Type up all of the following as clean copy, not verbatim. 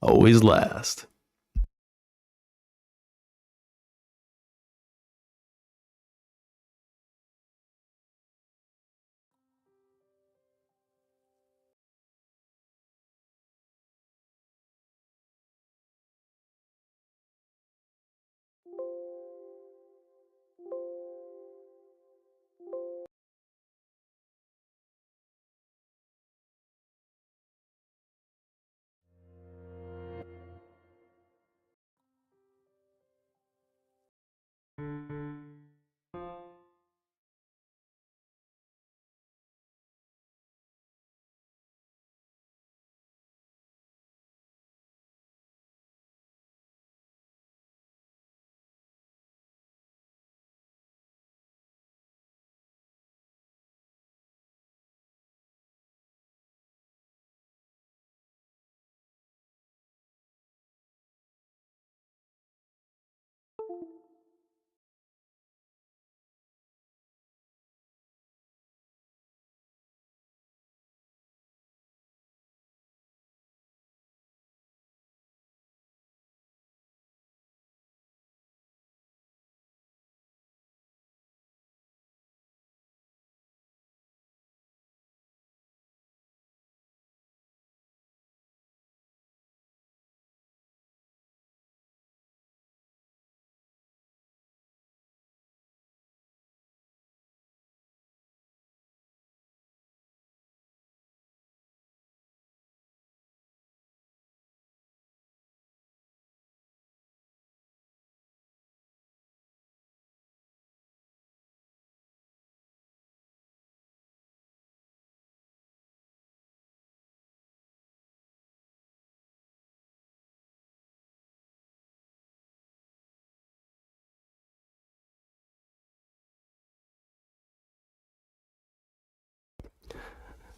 Always last.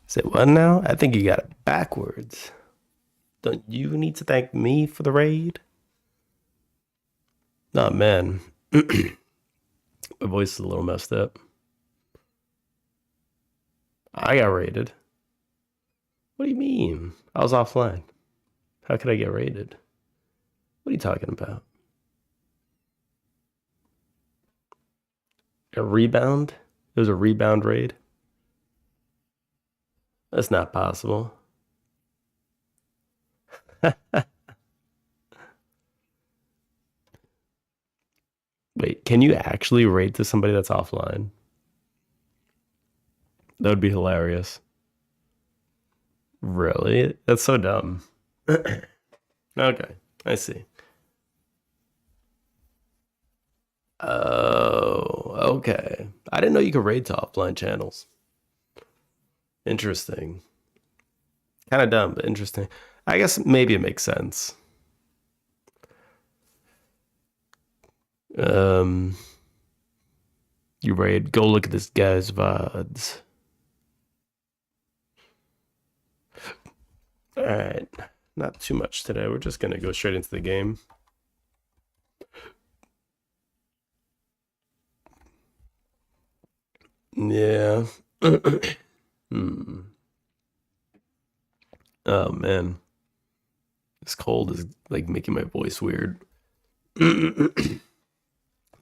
Say what now? I think you got it backwards. Don't you need to thank me for the raid? Nah, man. My voice is a little messed up. I got raided. What do you mean? I was offline. How could I get raided? What are you talking about? A rebound? It was a rebound raid? That's not possible. Wait, can you actually raid to somebody that's offline? That would be hilarious. Really? That's so dumb. Okay, I see. Oh, okay. I didn't know you could raid to offline channels. Interesting. Kind of dumb, but interesting. I guess maybe it makes sense. Um, you raid. Go look at this guy's VODs. All right, not too much today. We're just gonna go straight into the game. Yeah. Hmm. Oh man, this cold is like making my voice weird. Let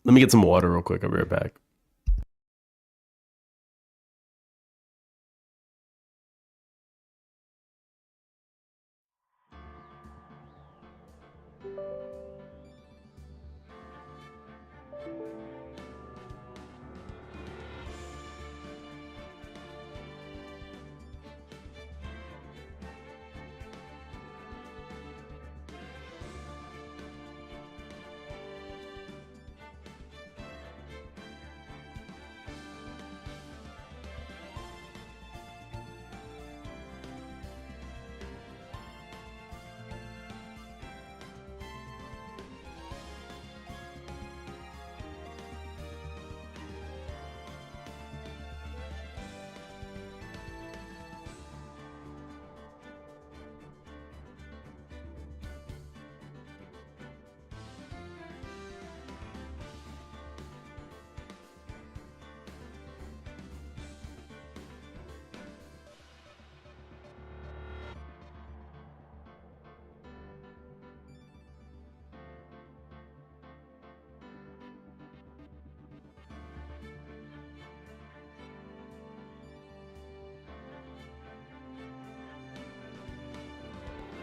me get some water real quick. I'll be right back.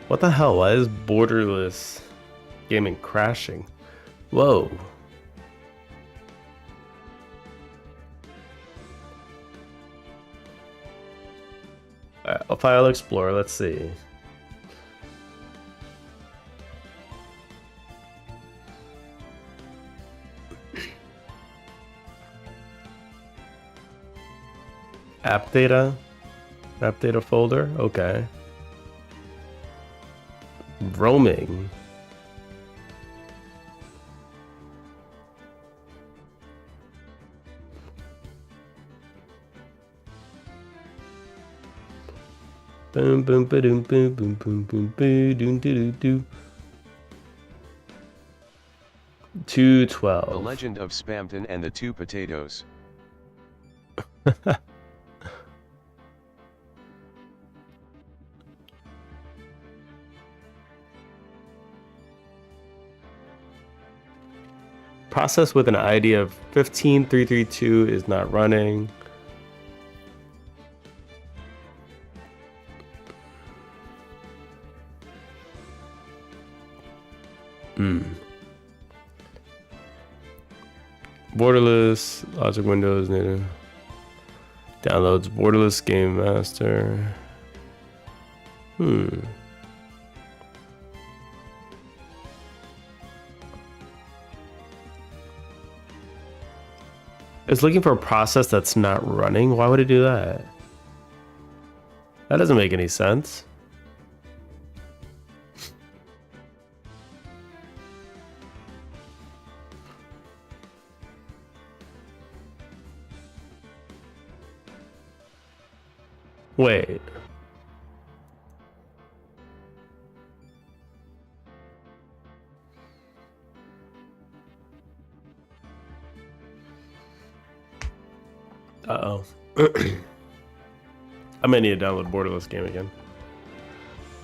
What the hell? Why is borderless gaming crashing? Whoa. A file explorer, let's see. App data folder, okay. Roaming. Boom boom boom boom boom boom boom boom doom doo doo. 212. The Legend of Spamton and the Two Potatoes. Process with an ID of 15332 is not running. Borderless, logic windows, native. Downloads borderless game master. It's looking for a process that's not running. Why would it do that? That doesn't make any sense. Wait. Uh-oh. I might need to download Borderless Game again.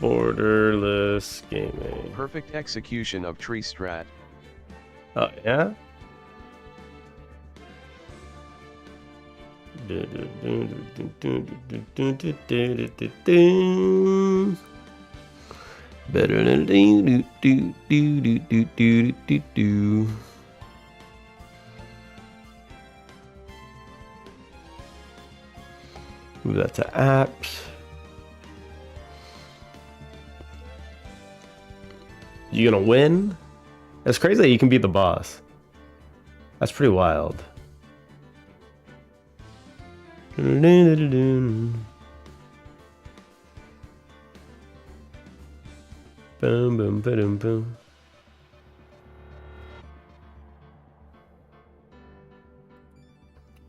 Borderless Gaming. Perfect execution of tree strat. Oh, yeah? Better than do do do do do do do do. Move that to apps. You gonna win? It's crazy that you can beat the boss. That's pretty wild. Boom, boom, boom, boom.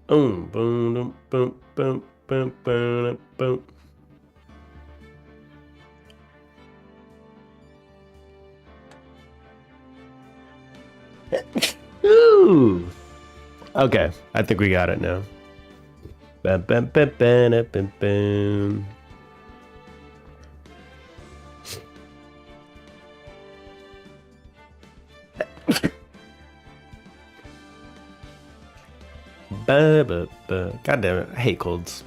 Boom, boom, boom, boom, boom, boom, boom. Ooh. Okay, I think we got it now. Bam, bam, bam, bam, bam, bam. God damn it, I hate colds.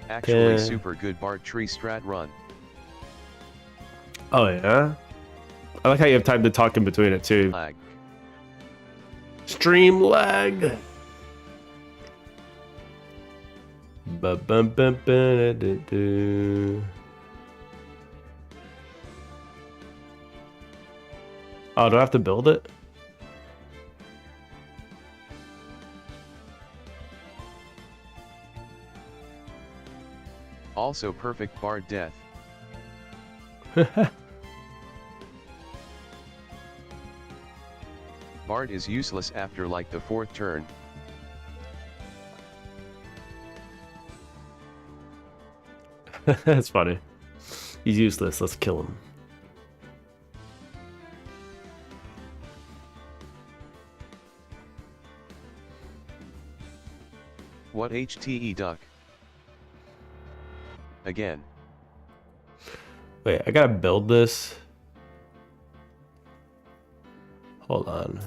Actually super good Bart tree strat run. Oh yeah? I like how you have time to talk in between it too. Lag. Stream lag. Oh, do I have to build it? Also perfect Bart death. Bart is useless after like the 4th turn. That's funny. He's useless, let's kill him. What HTE duck? Again. Wait, I gotta build this. Hold on.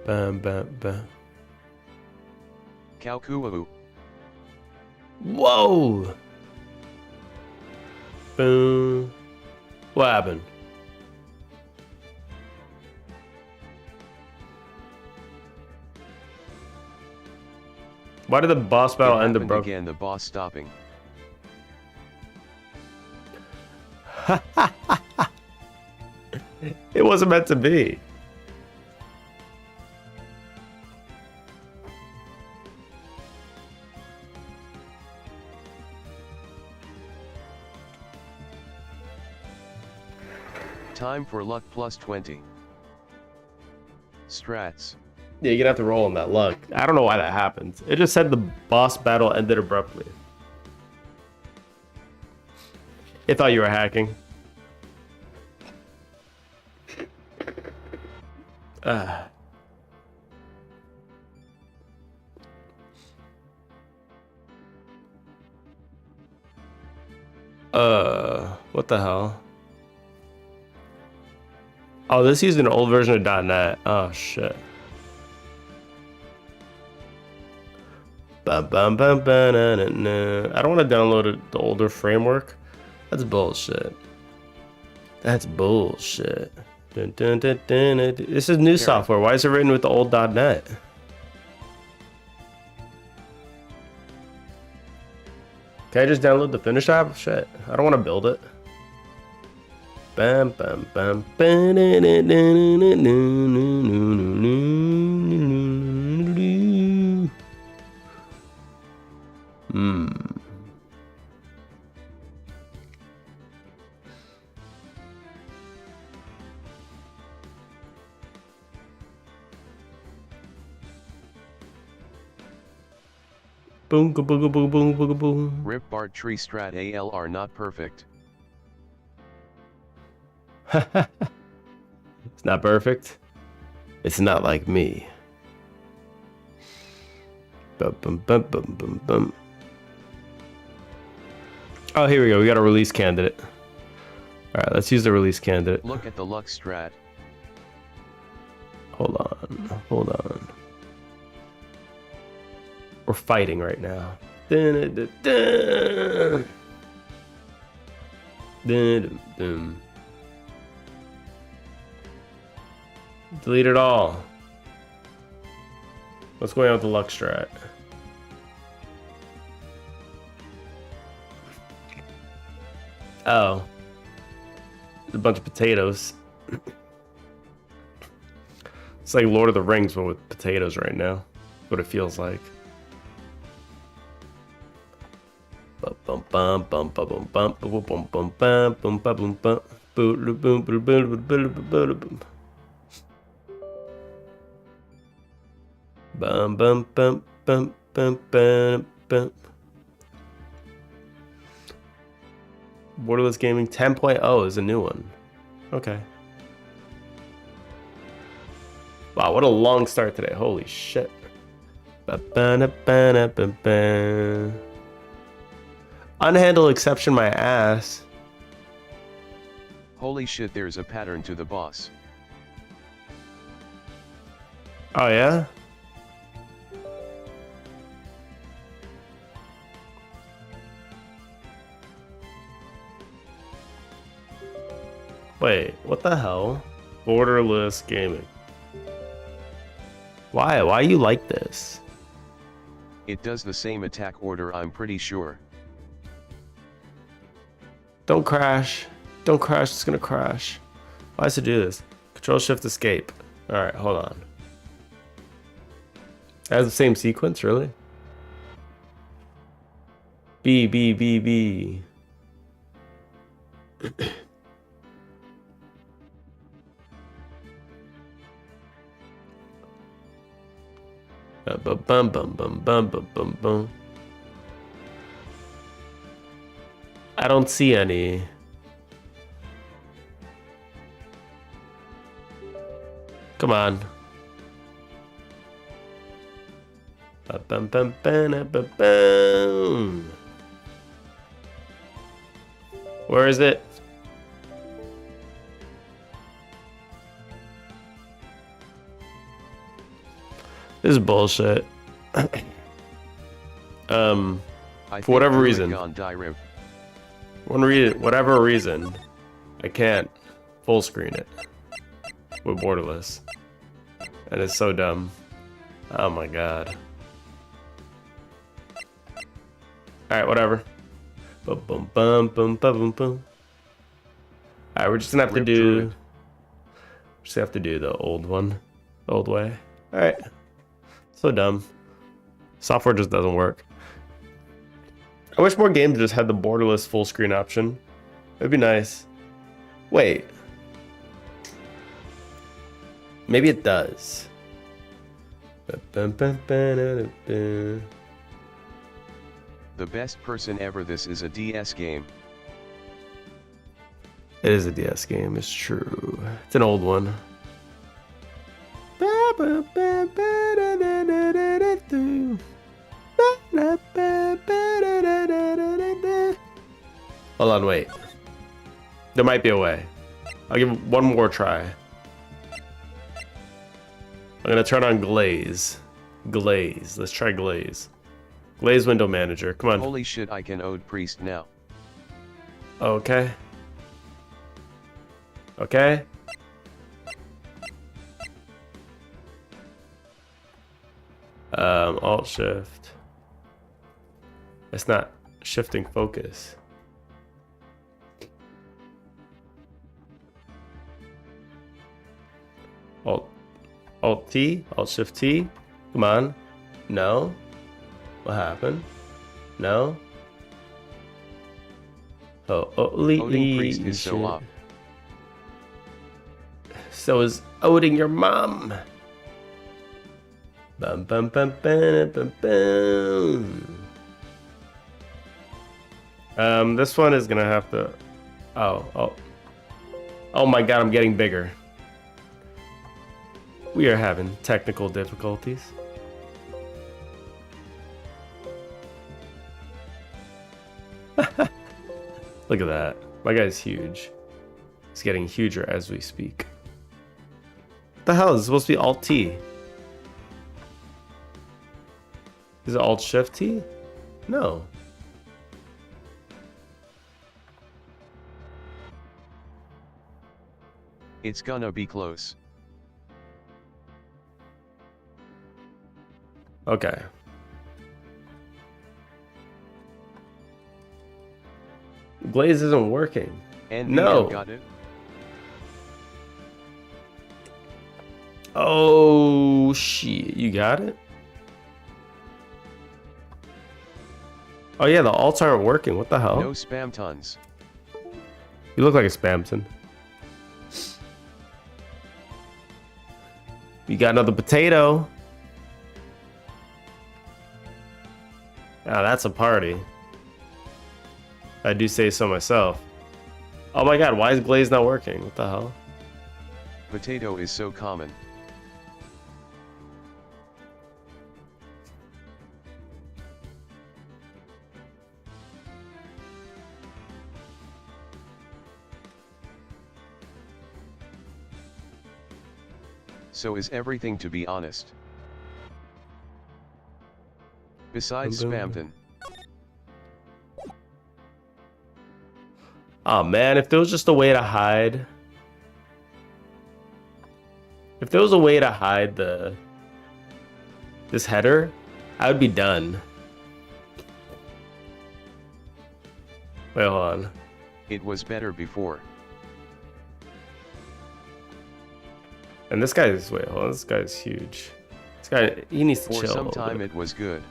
Bam, bam, bam. Kaukuau. Whoa! Boom. What happened? Why did the boss battle end abruptly? Again, the boss stopping. It wasn't meant to be. Time for luck plus 20. Strats. Yeah, you're gonna have to roll on that luck. I don't know why that happened. It just said the boss battle ended abruptly. It thought you were hacking. What the hell? Oh, this used an old version of .NET. Oh shit. Bum, bum, bum, bum, na, na, na. I don't want to download the older framework. That's bullshit. That's bullshit. Dun, dun, dun, dun, dun. This is new software. Why is it written with the old .NET? Can I just download the Finish app? Shit. I don't want to build it. Bam, bam, bam, bam, na, na, na, na, na, na. Boom, boom, boom, boom, boom, boom, boom. Rip Bart tree strat AL are not perfect. It's not perfect. It's not like me. Bum, bum, bum, bum, bum, bum. Oh, here we go. We got a release candidate. All right, let's use the release candidate. Look at the luck strat. Hold on. Hold on. We're fighting right now. Dun, dun, dun. Dun, dun, dun. Delete it all. What's going on with the luck strat? Oh. A bunch of potatoes. It's like Lord of the Rings, but with potatoes right now. What it feels like. Bum bum bum bum bum bum bum bum bum bum bum bum bum boom boom boom boom boom. Bum bum bum bum bum bum bum. Borderless Gaming 10.0 is a new one. Okay. Wow, what a long start today. Holy shit. Unhandle exception my ass. Holy shit, there's a pattern to the boss. Oh yeah? Wait, what the hell? Borderless Gaming. Why you like this? It does the same attack order, I'm pretty sure. Don't crash. Don't crash, it's gonna crash. Why does it do this? Control Shift Escape. Alright, hold on. It has the same sequence, really? B, B, B, B. Bum bum bum bum bum bum bum bum. I don't see any. Come on. Bum bum bum bum bum. Where is it? This is bullshit. For whatever reason. whatever reason, I can't full screen it with borderless. And it's so dumb. Oh my god. Alright, whatever. Boom, boom, boom, boom, boom, boom. Alright, we're just gonna have to do... Just have to do the old one. The old way. Alright. So dumb. Software just doesn't work. I wish more games just had the borderless full screen option. It'd be nice. Wait. Maybe it does. The best person ever. This is a DS game. It is a DS game, it's true. It's an old one. Hold on, wait. There might be a way. I'll give it one more try. I'm gonna turn on Glaze. Glaze. Let's try Glaze. Glaze window manager. Come on. Holy shit, I can Ode Priest now. Okay. Okay. Alt shift. It's not shifting focus. Alt T, Alt Shift T. Come on. No. What happened? No. Oding Priest is so up. So is Oding your mom. Bum bum bum bum bum bum. This one is gonna have to. Oh my god! I'm getting bigger. We are having technical difficulties. Look at that. My guy's huge. He's getting huger as we speak. What the hell? Is it supposed to be Alt T? Is it Alt Shift T? No. It's gonna be close. Okay. Glaze isn't working. And no. Got it. Oh shit! You got it. Oh yeah, the alts aren't working. What the hell? No spam tons. You look like a spamton. You got another potato. Ah, that's a party. I do say so myself. Oh my god, why is Glaze not working? What the hell? Potato is so common. So is everything, to be honest. Besides Spamton. Oh man, if there was just a way to hide. If there was a way to hide this header, I would be done. Wait, hold on. It was better before. And this guy's, wait, hold on, this guy's huge. This guy, he needs to chill. For some time it was good.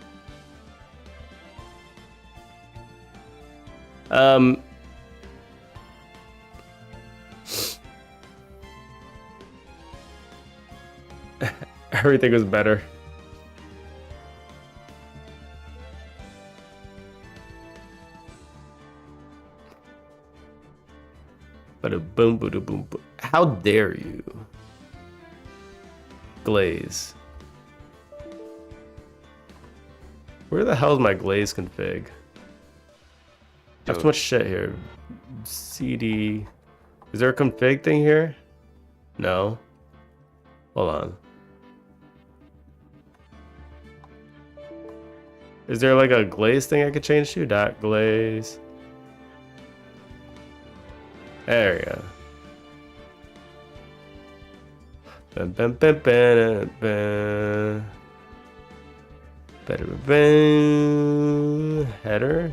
Everything was better. Bada boom, bada boom, boom. How dare you? Glaze. Where the hell is my glaze config? I have too much shit here. CD. Is there a config thing here? No. Hold on. Is there like a glaze thing I could change to? Dot glaze. There we go. Bum, bum, bum, bum, bum. Header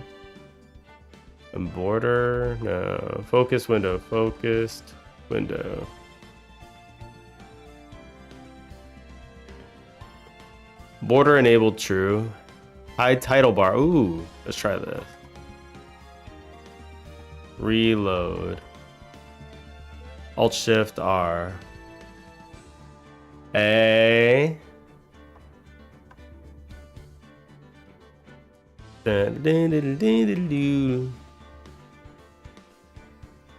and border. No, focus window. Focused window. Border enabled true. Hide title bar. Ooh, let's try this. Reload. Alt Shift R. A.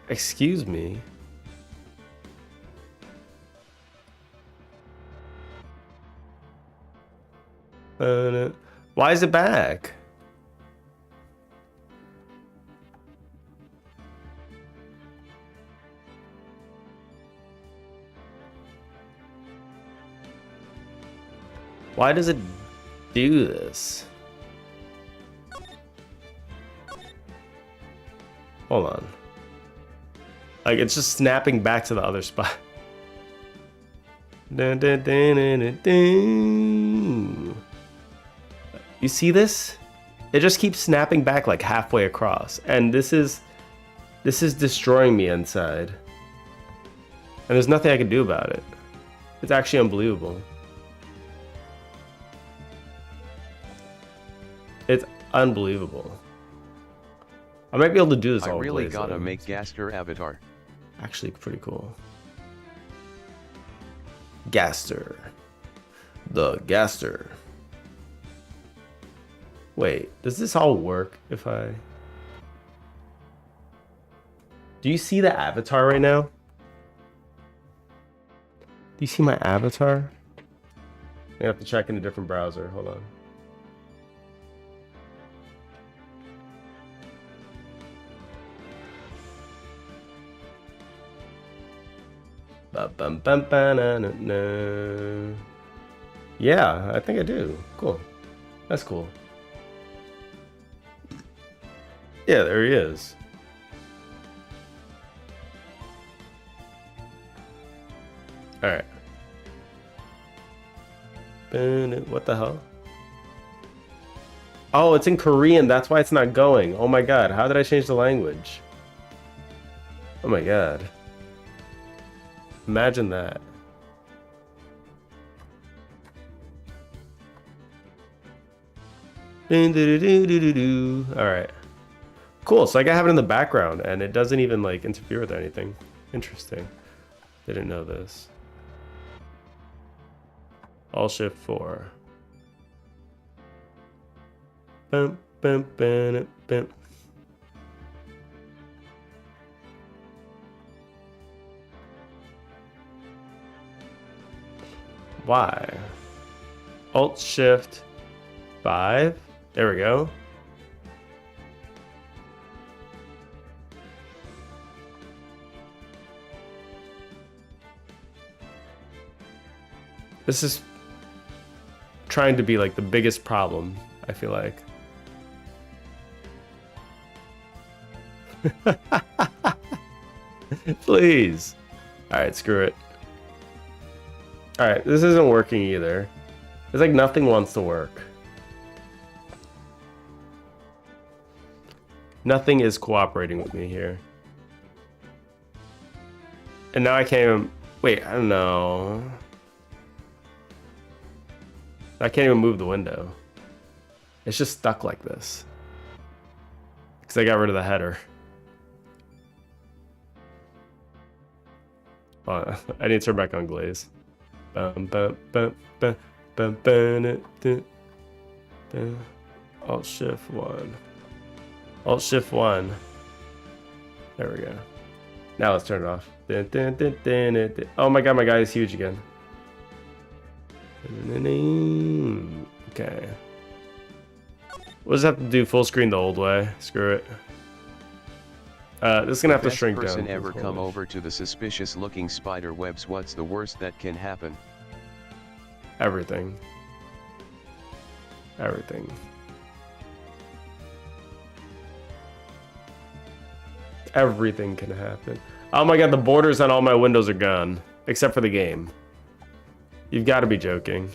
Excuse me. Why is it back? Why does it do this? Hold on. Like, it's just snapping back to the other spot. Dun, dun, dun, dun, dun, dun. You see this? It just keeps snapping back like halfway across. And this is destroying me inside. And there's nothing I can do about it. It's actually unbelievable. It's unbelievable. I might be able to do this all I really place, gotta make Gaster avatar. Actually, pretty cool. Gaster. The Gaster. Wait, does this all work if I... Do you see the avatar right now? Do you see my avatar? I have to check in a different browser. Hold on. Yeah, I think I do. Cool. That's cool. Yeah, there he is. All right. What the hell? Oh, it's in Korean. That's why it's not going. Oh my god. How did I change the language? Oh my god. Imagine that. Alright. Cool, so I can have it in the background and it doesn't even like interfere with anything. Interesting. Didn't know this. Alt Shift 4. Bum, bum, bum, bum. Why? Alt Shift 5. There we go. This is trying to be like the biggest problem, I feel like. Please. Alright, screw it. Alright, this isn't working either. It's like nothing wants to work. Nothing is cooperating with me here. And now I can't even... Wait, I don't know. I can't even move the window. It's just stuck like this. Because I got rid of the header. Oh, I need to turn back on glaze. Bum, bum, bum, bum, bum, bum, bum. Alt Shift 1. Alt Shift 1. There we go. Now let's turn it off. Oh my god, my guy is huge again. Okay. We'll just have to do full screen the old way. Screw it. This is gonna have to shrink down. Person ever come over to the suspicious looking spider webs? What's the worst that can happen? Everything. Everything. Everything can happen. Oh my god, the borders on all my windows are gone. Except for the game. You've got to be joking.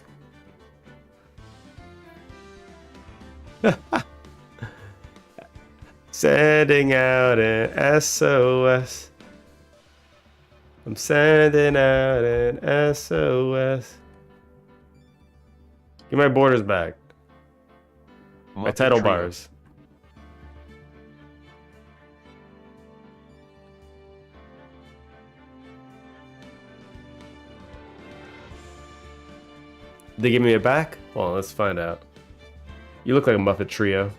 Sending out an SOS. I'm sending out an SOS. Give my borders back. My title bars. They give me it back? Well, let's find out. You look like a Muppet Trio.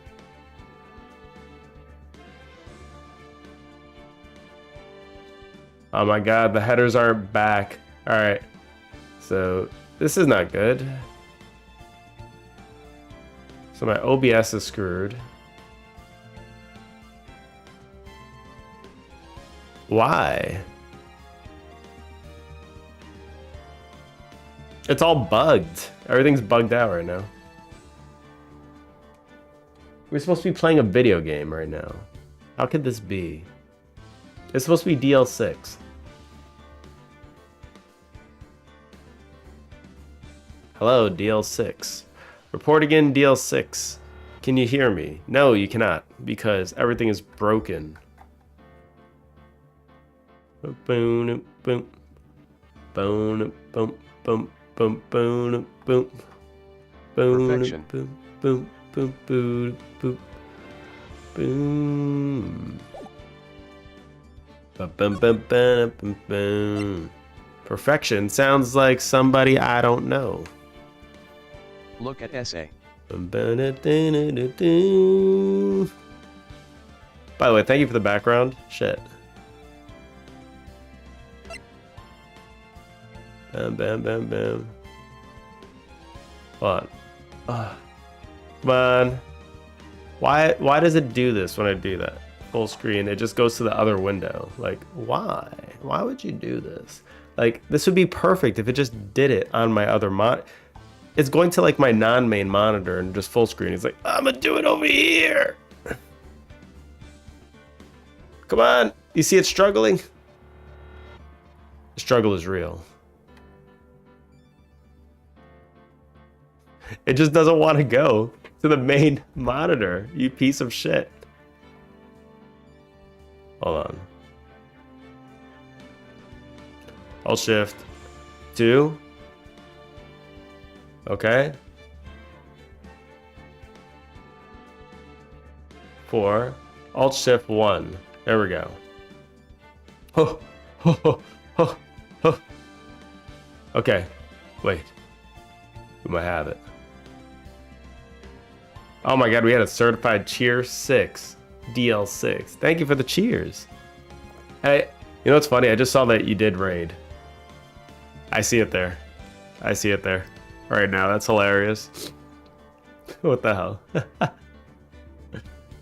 Oh my god, the headers aren't back. Alright. So, this is not good. So my OBS is screwed. Why? It's all bugged. Everything's bugged out right now. We're supposed to be playing a video game right now. How could this be? It's supposed to be DL6. Hello, DL6. Report again, DL6. Can you hear me? No, you cannot, because everything is broken. Boom, boom, boom, boom, boom, boom, boom, boom, boom, Perfection. boom, boom, boom, boom, boom, boom. Bum, bum, bum, bum, bum, bum. Perfection sounds like somebody I don't know. Look at essay. By the way, thank you for the background. Shit. Bam, bam, bam, bam. Hold on. Come on. Why does it do this when I do that? Full screen. It just goes to the other window. Like, why? Why would you do this? Like, this would be perfect if it just did it on my other It's going to like my non-main monitor and just full screen. It's like, I'm gonna do it over here. Come on. You see it struggling? The struggle is real. It just doesn't want to go to the main monitor, you piece of shit. Hold on. Alt Shift 2. Okay. 4. Alt Shift 1. There we go. Oh, oh, oh, oh, oh. Okay. Wait. We might have it. Oh my god, we had a certified cheer 6. DL6. Thank you for the cheers. Hey, you know what's funny? I just saw that you did raid. I see it there. I see it there. Right now, that's hilarious. What the hell?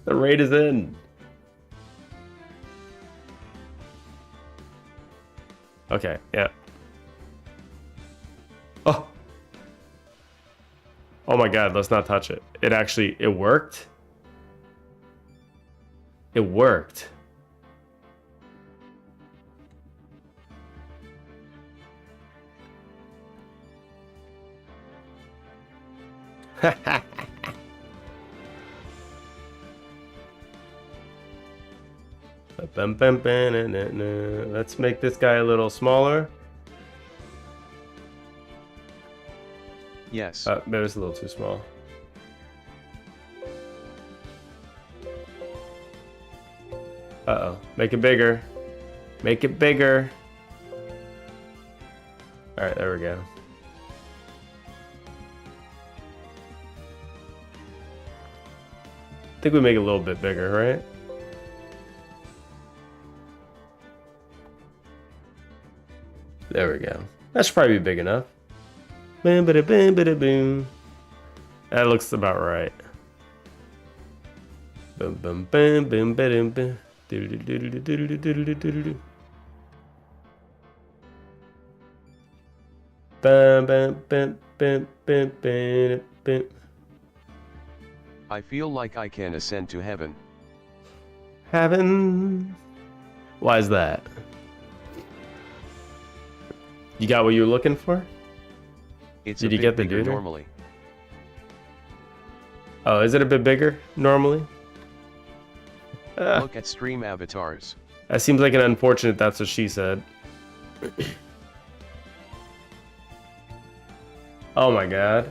The raid is in. Okay, yeah. Oh. Oh my god, let's not touch it. It worked. It worked. Let's make this guy a little smaller. Yes. Maybe it's a little too small. Uh-oh. Make it bigger. Make it bigger. Alright, there we go. I think we make it a little bit bigger, right? There we go. That should probably be big enough. Boom, bada, boom, bada, boom. That looks about right. Boom, boom, boom, boom, boom, boom. Bam, bam, bam, bam, bam, bam, bam. I feel like I can ascend to heaven. Heaven. Why is that? You got what you were looking for? It's Did a you bit get the bigger duder? normally. Oh, is it a bit bigger normally? Look at stream avatars. That seems like an unfortunate that's what she said. Oh my god.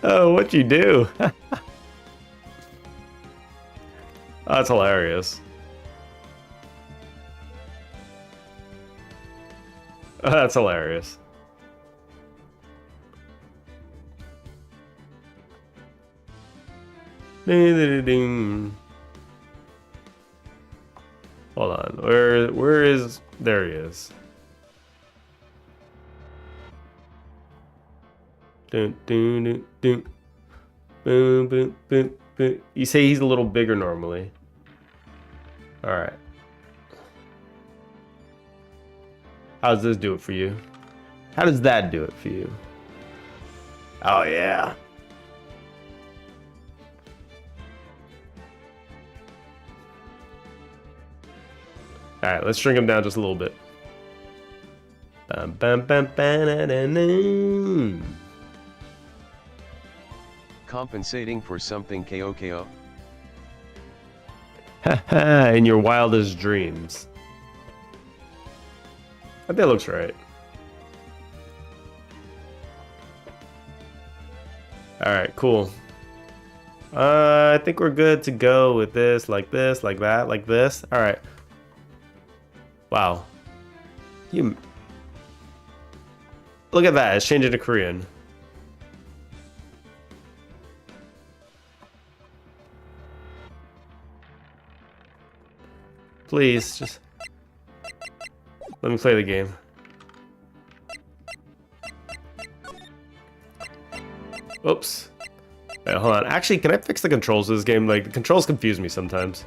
Oh, what'd you do? Oh, that's hilarious. Oh, that's hilarious. Ding-ding-ding. Hold on. Where is there he is. Dun, dun, dun, dun. Boom, boom, boom, boom. You say he's a little bigger normally. Alright. How does this do it for you? How does that do it for you? Oh yeah. Alright, let's shrink him down just a little bit. Bam, bam, bam, bam, Compensating for something KO. Haha, in your wildest dreams. I think that looks right. Alright, cool. I think we're good to go with this, like that, like this. Alright. Wow. You... Look at that, it's changing to Korean. Please, just... Let me play the game. Oops. Wait, hold on. Actually, can I fix the controls of this game? Like, the controls confuse me sometimes.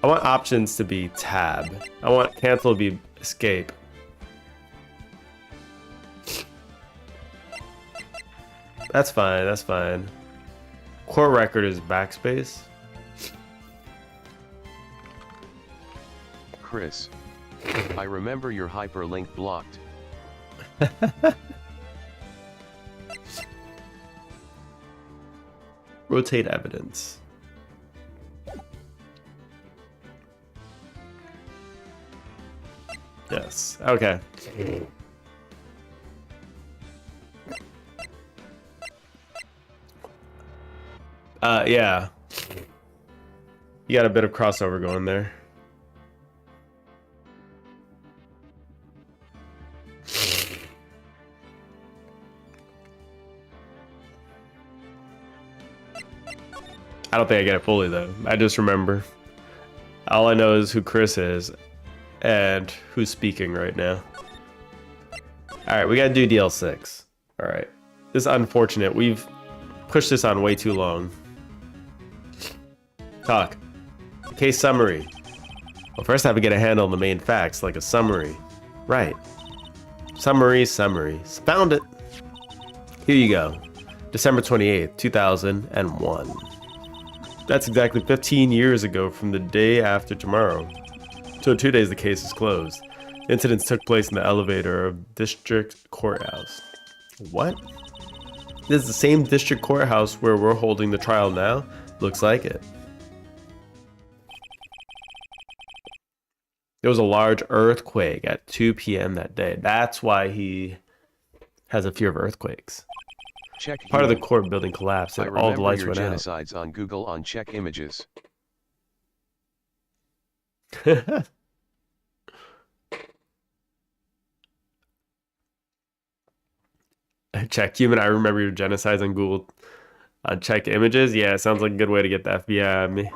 I want options to be tab. I want cancel to be escape. That's fine, that's fine. Court record is backspace. Chris, I remember your hyperlink blocked. Rotate evidence. Yes, okay. Yeah. You got a bit of crossover going there. I don't think I get it fully though. I just remember. All I know is who Chris is and who's speaking right now. Alright, we gotta do DL6. Alright. This is unfortunate. We've pushed this on way too long. Talk. Case summary. Well, first I have to get a handle on the main facts, like a summary. Right. Summary. Found it. Here you go. December 28th, 2001. That's exactly 15 years ago from the day after tomorrow. So in 2 days the case is closed. Incidents took place in the elevator of District Courthouse. What? This is the same District Courthouse where we're holding the trial now? Looks like it. There was a large earthquake at 2 p.m. that day. That's why he has a fear of earthquakes. Check Part of the here. court building collapsed and all the lights went out. Genocides on Google on check images. Check human. I remember your genocides on Google. Check images. Yeah, sounds like a good way to get the FBI on me.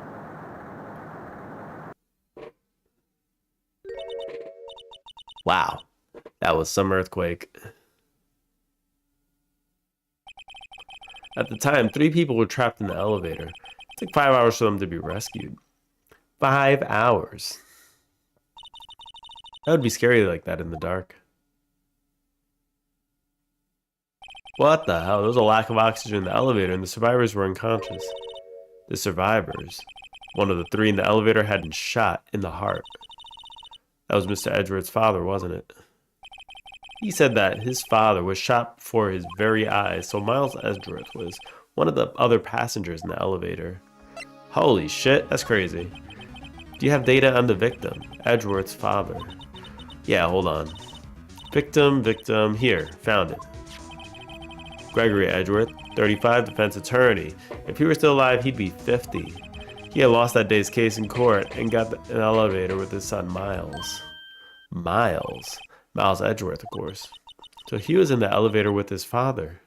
Wow, that was some earthquake. At the time, 3 people were trapped in the elevator. It took 5 hours for them to be rescued. 5 hours. That would be scary like that in the dark. What the hell? There was a lack of oxygen in the elevator and the survivors were unconscious. The survivors. One of the three in the elevator had been shot in the heart. That was Mr. Edgeworth's father, wasn't it? He said that his father was shot before his very eyes, so Miles Edgeworth was one of the other passengers in the elevator. Holy shit, that's crazy. Do you have data on the victim? Edgeworth's father. Yeah, hold on. Victim, here, found it. Gregory Edgeworth, 35, defense attorney. If he were still alive, he'd be 50. He had lost that day's case in court and got an elevator with his son Miles. Miles Edgeworth, of course. So he was in the elevator with his father.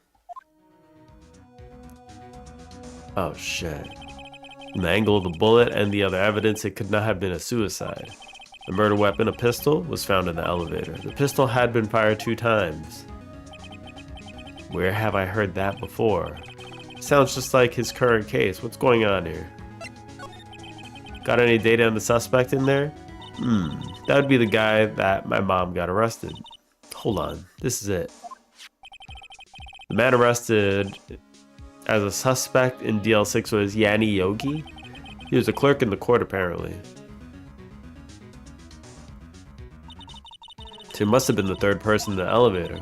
Oh shit. From the angle of the bullet and the other evidence, it could not have been a suicide. The murder weapon, a pistol, was found in the elevator. The pistol had been fired 2 times. Where have I heard that before? Sounds just like his current case. What's going on here? Got any data on the suspect in there? That would be the guy that my mom got arrested. Hold on, this is it. The man arrested as a suspect in DL6 was Yanni Yogi. He was a clerk in the court apparently. So he must have been the 3rd person in the elevator.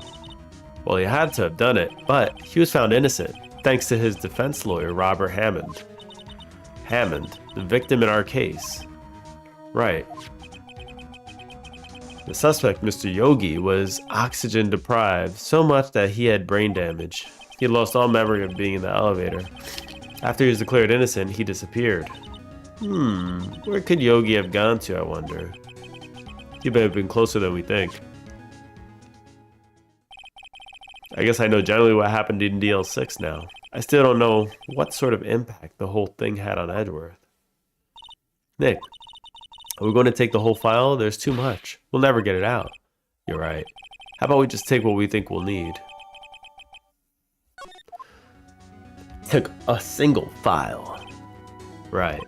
Well, he had to have done it, but he was found innocent, thanks to his defense lawyer, Robert Hammond. Hammond, the victim in our case. Right. The suspect, Mr. Yogi, was oxygen deprived so much that he had brain damage. He lost all memory of being in the elevator. After he was declared innocent, he disappeared. Where could Yogi have gone to, I wonder? He may have been closer than we think. I guess I know generally what happened in DL6 now. I still don't know what sort of impact the whole thing had on Edgeworth. Nick, are we going to take the whole file? There's too much. We'll never get it out. You're right. How about we just take what we think we'll need? Take a single file. Right.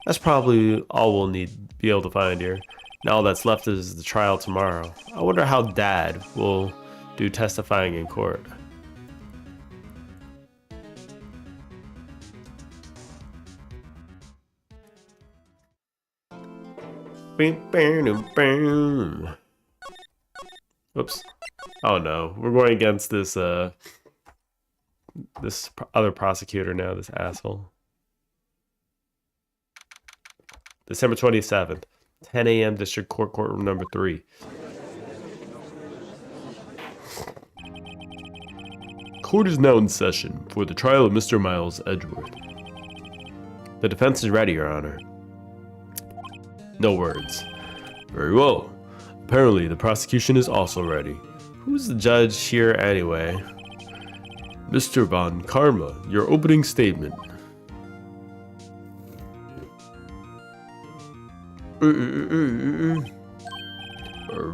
That's probably all we'll be able to find here. Now all that's left is the trial tomorrow. I wonder how Dad will do testifying in court. Oops. Oh no, we're going against this this other prosecutor now, this asshole. December 27th, 10 a.m. District Court, courtroom number 3. Court is now in session for the trial of Mr. Miles Edgeworth. The defense is ready, Your Honor. No words. Very well. Apparently, the prosecution is also ready. Who's the judge here anyway? Mr. Von Karma, your opening statement.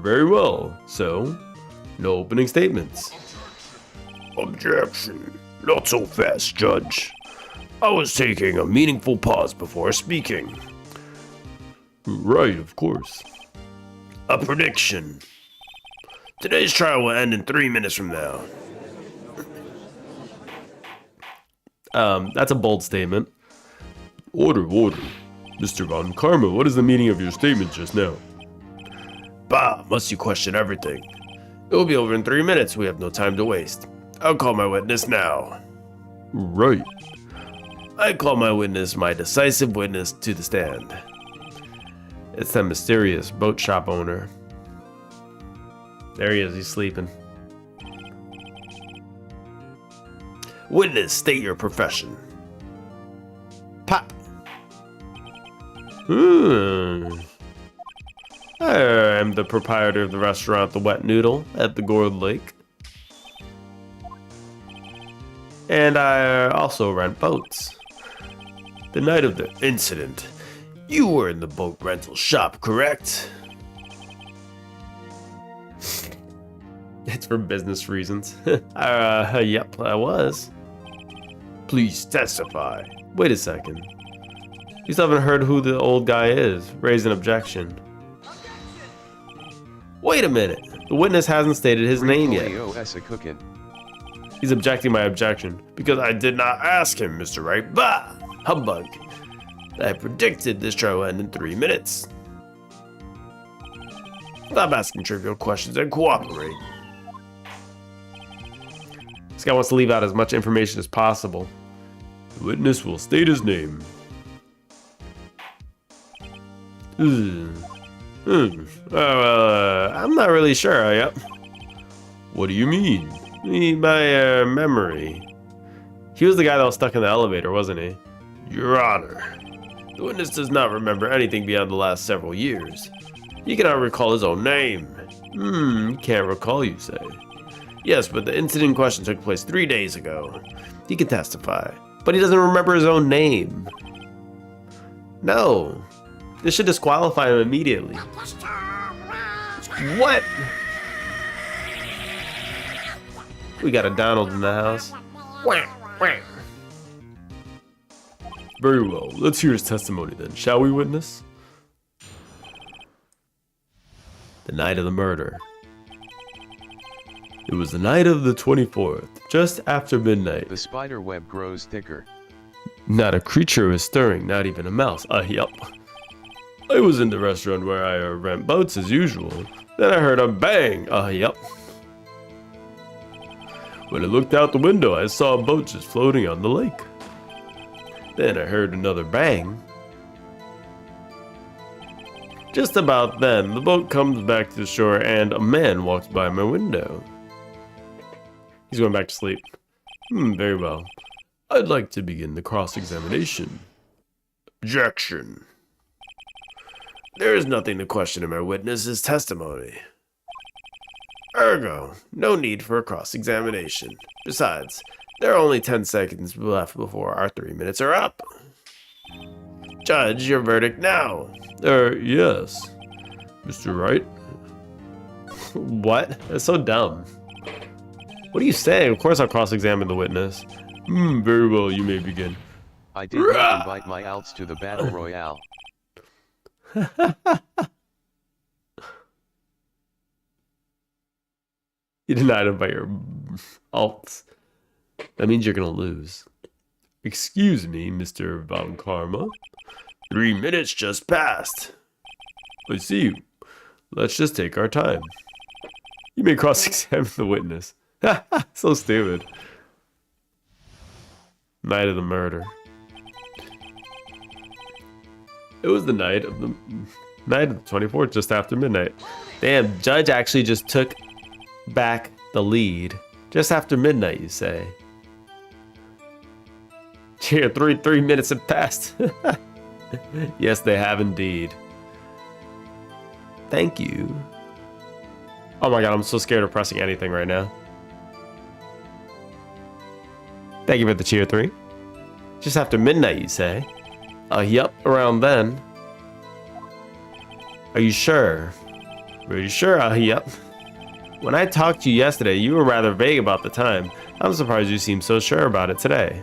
Very well. So, no opening statements. Objection. Not so fast, Judge. I was taking a meaningful pause before speaking. Right, of course. A prediction. Today's trial will end in 3 minutes from now. That's a bold statement. Order. Mr. Von Karma, what is the meaning of your statement just now? Bah, must you question everything? It will be over in 3 minutes. We have no time to waste. I'll call my witness now. Right. I call my witness, my decisive witness, to the stand. It's that mysterious boat shop owner. There he is, he's sleeping. Witness, state your profession. Pop. I'm the proprietor of the restaurant The Wet Noodle at the Gourd Lake. And I also rent boats. The night of the incident, you were in the boat rental shop, correct? It's for business reasons. Yep, I was. Please testify. Wait a second. You still haven't heard who the old guy is. Raise an objection. Wait a minute. The witness hasn't stated his name yet. He's objecting my objection. Because I did not ask him, Mr. Wright. Bah! Humbug. I predicted this trial would end in 3 minutes. Stop asking trivial questions and cooperate. This guy wants to leave out as much information as possible. The witness will state his name. I'm not really sure. Yep. What do you mean? My memory. He was the guy that was stuck in the elevator, wasn't he? Your Honor, the witness does not remember anything beyond the last several years. He cannot recall his own name. Can't recall, you say? Yes, but the incident in question took place 3 days ago. He can testify, but he doesn't remember his own name. No. This should disqualify him immediately. What? We got a Donald in the house. Very well, let's hear his testimony then, shall we, witness? The night of the murder. It was the night of the 24th, just after midnight. The spider web grows thicker. Not a creature was stirring, not even a mouse. Yup. I was in the restaurant where I rent boats as usual. Then I heard a bang. Yup. When I looked out the window, I saw a boat just floating on the lake. Then I heard another bang. Just about then, the boat comes back to the shore and a man walks by my window. He's going back to sleep. Very well. I'd like to begin the cross-examination. Objection. There is nothing to question in my witness's testimony. Ergo, no need for a cross-examination. Besides, there are only 10 seconds left before our 3 minutes are up. Judge, your verdict now. Yes. Mr. Wright? What? That's so dumb. What are you saying? Of course I'll cross-examine the witness. Very well, you may begin. I did not invite my alts to the battle royale. You did not invite your alts. That means you're gonna lose. Excuse me, Mr. Von Karma. 3 minutes just passed. I see. Let's just take our time. You may cross-examine the witness. So stupid. Night of the murder. It was the night of the 24th, just after midnight. Damn, Judge actually just took back the lead. Just after midnight, you say? Here, 3 minutes have passed. Yes, they have indeed. Thank you. Oh my god, I'm so scared of pressing anything right now. Thank you for the cheer 3. Just after midnight, you say? Yup, around then. Are you sure? Pretty sure, yup. When I talked to you yesterday, you were rather vague about the time. I'm surprised you seem so sure about it today.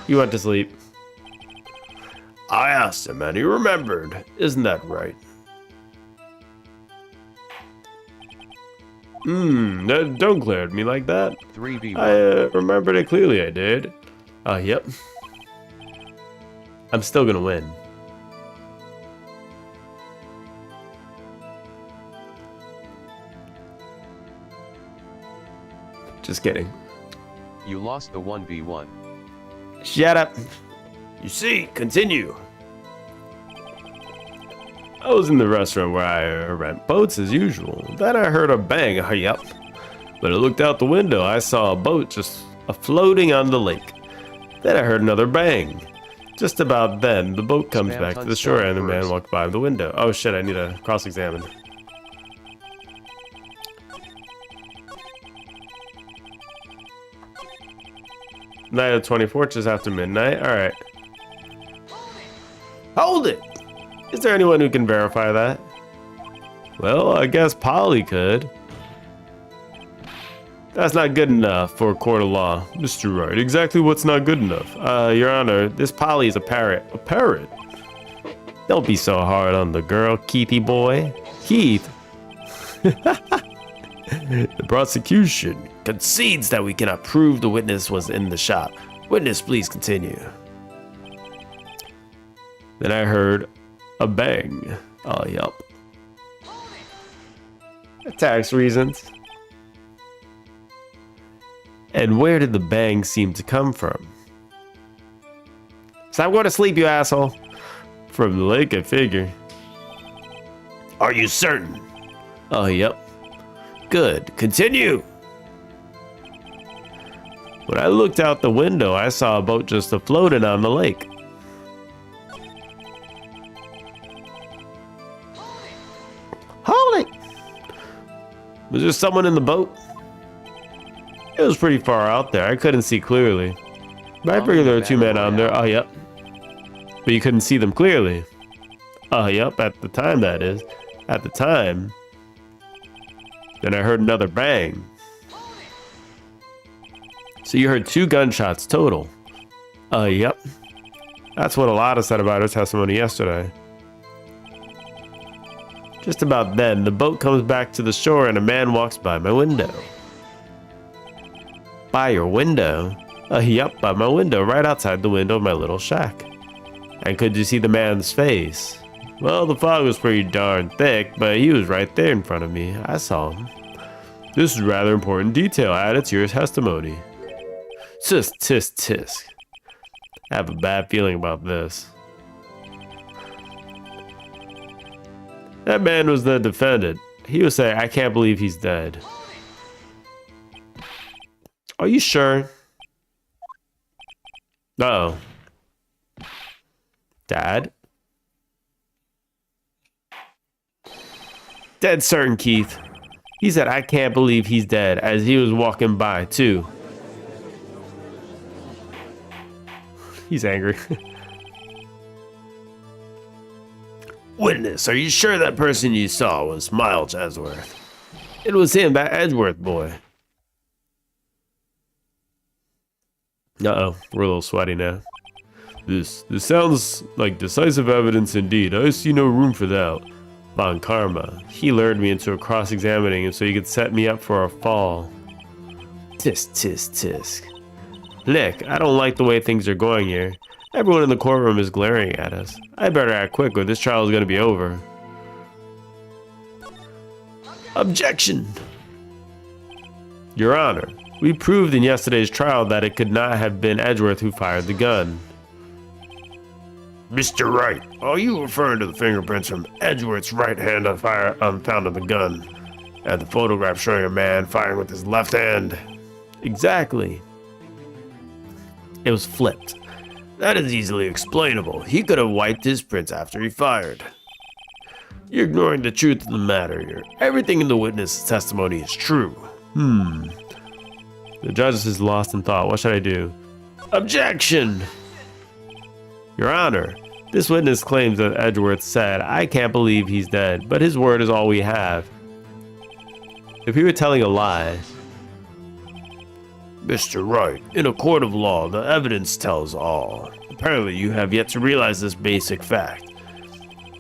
You went to sleep. I asked him and he remembered. Isn't that right? Don't glare at me like that. 3v1. I remembered it clearly, I did. Yep. I'm still gonna win. Just kidding. You lost the 1v1. Shut up. You see, continue. I was in the restaurant where I rent boats as usual. Then I heard a bang. Yup. When I looked out the window, I saw a boat just floating on the lake. Then I heard another bang. Just about then, the boat comes back to the shore and the man walked by the window. Oh shit, I need to cross-examine. Night of the 24th, just after midnight. Alright. Hold it! Is there anyone who can verify that? Well, I guess Polly could. That's not good enough for a court of law. Mr. Wright, exactly what's not good enough? Your Honor, this Polly is a parrot. A parrot? Don't be so hard on the girl, Keithy boy. Keith? The prosecution concedes that we cannot prove the witness was in the shop. Witness, please continue. Then I heard a bang. Oh, yup. Tax reasons. And where did the bang seem to come from? Stop going to sleep, you asshole. From the lake, I figure. Are you certain? Oh, yep. Good. Continue. When I looked out the window, I saw a boat just floating on the lake. Hold it! Was there someone in the boat? It was pretty far out there. I couldn't see clearly. But I figured there were two men on there. Oh, yep. But you couldn't see them clearly. Oh, yep. At the time, that is. At the time. Then I heard another bang. So you heard 2 gunshots total. Yep. That's what Alada said about her testimony yesterday. Just about then, the boat comes back to the shore and a man walks by my window. By your window? Yep, by my window, right outside the window of my little shack. And could you see the man's face? Well, the fog was pretty darn thick, but he was right there in front of me. I saw him. This is rather important detail added to your testimony. Tisk, tisk, tisk. I have a bad feeling about this. That man was the defendant. He was saying, I can't believe he's dead. Are you sure? Uh-oh. Dad? Dead certain, Keith. He said, I can't believe he's dead, as he was walking by, too. He's angry. Witness, are you sure that person you saw was Miles Edgeworth? It was him, that Edgeworth boy. Uh-oh, we're a little sweaty now. This sounds like decisive evidence indeed. I see no room for doubt. Von Karma. He lured me into a cross-examining him so he could set me up for a fall. Tisk, tisk, tisk. Nick, I don't like the way things are going here. Everyone in the courtroom is glaring at us. I better act quick or this trial is going to be over. Objection! Your Honor, we proved in yesterday's trial that it could not have been Edgeworth who fired the gun. Mr. Wright, are you referring to the fingerprints from Edgeworth's right hand found on the gun, and the photograph showing a man firing with his left hand? Exactly. It was flipped. That is easily explainable. He could have wiped his prints after he fired. You're ignoring the truth of the matter here. Everything in the witness's testimony is true. The judge is lost in thought. What should I do? Objection! Your Honor, this witness claims that Edgeworth said, I can't believe he's dead, but his word is all we have. If he were telling a lie... Mr. Wright, in a court of law, the evidence tells all. Apparently you have yet to realize this basic fact.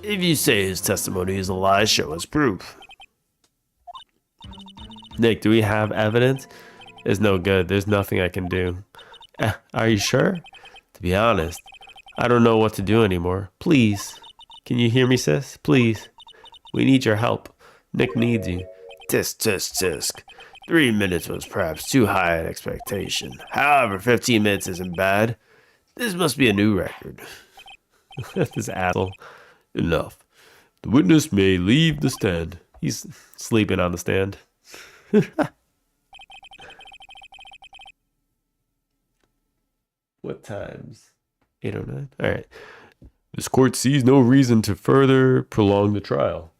If you say his testimony is a lie, show us proof. Nick, do we have evidence? It's no good. There's nothing I can do. Are you sure? To be honest, I don't know what to do anymore. Please. Can you hear me, sis? Please. We need your help. Nick needs you. Tisk, tisk, tisk. 3 minutes was perhaps too high an expectation. However, 15 minutes isn't bad. This must be a new record. This asshole. Enough. The witness may leave the stand. He's sleeping on the stand. What times? 8:09. All right. This court sees no reason to further prolong the trial.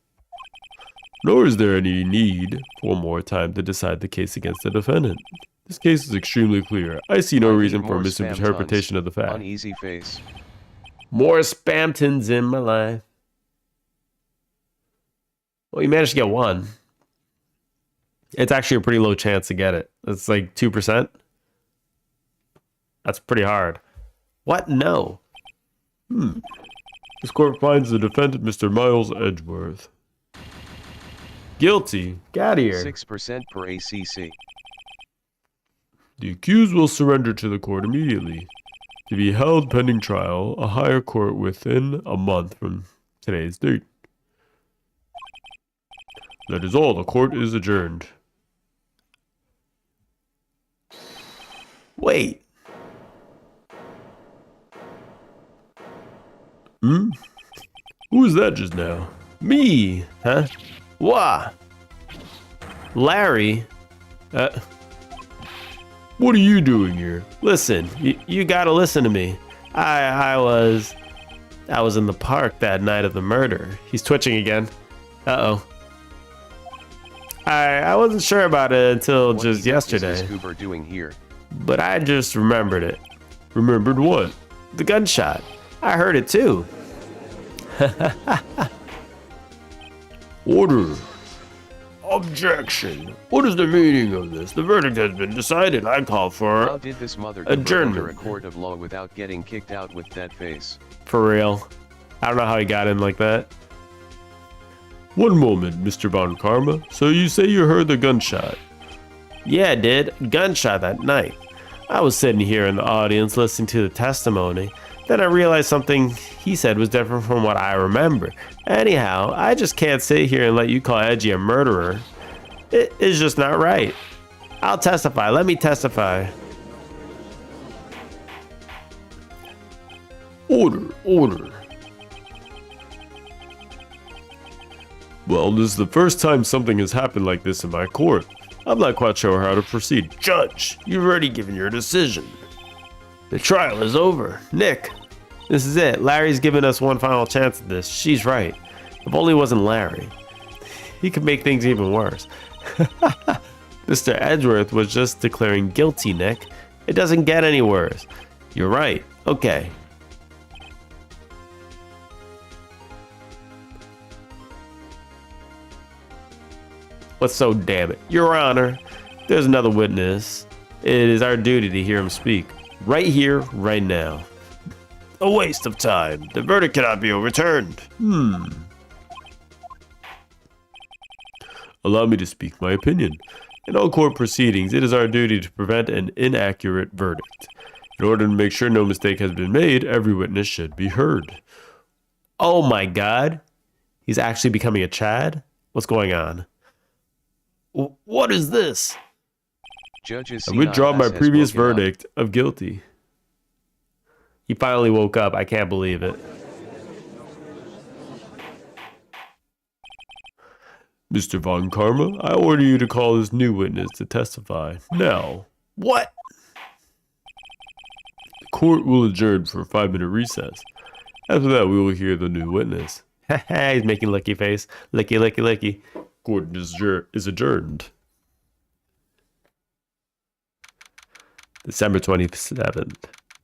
Nor is there any need for more time to decide the case against the defendant. This case is extremely clear. I see no reason for misinterpretation of the fact. Uneasy face. More Spamtons in my life. Well, you managed to get one. It's actually a pretty low chance to get it. It's like 2%. That's pretty hard. What? No. This court finds the defendant, Mr. Miles Edgeworth. Guilty. Get out of here. 6% per ACC. The accused will surrender to the court immediately. To be held pending trial, a higher court within a month from today's date. That is all. The court is adjourned. Wait. Who was that just now? Me, huh? Wah. Larry? What are you doing here? Listen, you gotta listen to me. I was in the park that night of the murder. He's twitching again. Uh-oh. I wasn't sure about it until just yesterday. What is Hoover doing here? But I just remembered it. Remembered what? The gunshot. I heard it too. Order. Objection. What is the meaning of this? The verdict has been decided. I call for How did this mother adjournment under a court of law without getting kicked out with that face? For real. I don't know how he got in like that. One moment, Mr. Von Karma. So you say you heard the gunshot? Yeah, I did. Gunshot that night. I was sitting here in the audience listening to the testimony. Then I realized something he said was different from what I remember. Anyhow, I just can't sit here and let you call Edgy a murderer. It is just not right. I'll testify. Let me testify. Order, order. Well, this is the first time something has happened like this in my court. I'm not quite sure how to proceed. Judge, you've already given your decision. The trial is over. Nick, this is it. Larry's given us one final chance at this. She's right. If only it wasn't Larry. He could make things even worse. Mr. Edgeworth was just declaring guilty, Nick. It doesn't get any worse. You're right. Okay. What's so damn it? Your Honor, there's another witness. It is our duty to hear him speak. Right here, right now. A waste of time. The verdict cannot be overturned. Allow me to speak my opinion. In all court proceedings, it is our duty to prevent an inaccurate verdict. In order to make sure no mistake has been made, every witness should be heard. Oh my God. He's actually becoming a Chad? What's going on? What is this? Judges, I withdraw my previous verdict of guilty. He finally woke up. I can't believe it. Mr. Von Karma, I order you to call this new witness to testify. Now. What? The court will adjourn for a 5-minute recess. After that, we will hear the new witness. He's making licky face. Licky, licky, licky. Court is adjourned. December 27th.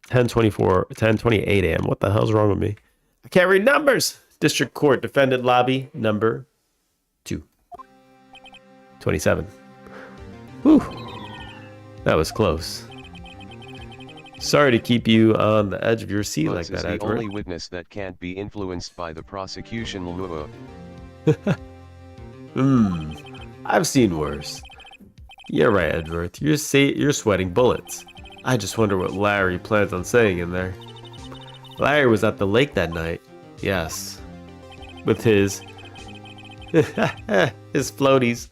10:28 a.m. What the hell's wrong with me? I can't read numbers. District Court, defendant lobby, number 2. 27. Whew. That was close. Sorry to keep you on the edge of your seat like that, Edward. Edward. The only witness that can't be influenced by the prosecution. I've seen worse. You're right, Edward. You're sweating bullets. I just wonder what Larry plans on saying in there. Larry was at the lake that night. Yes. With his floaties.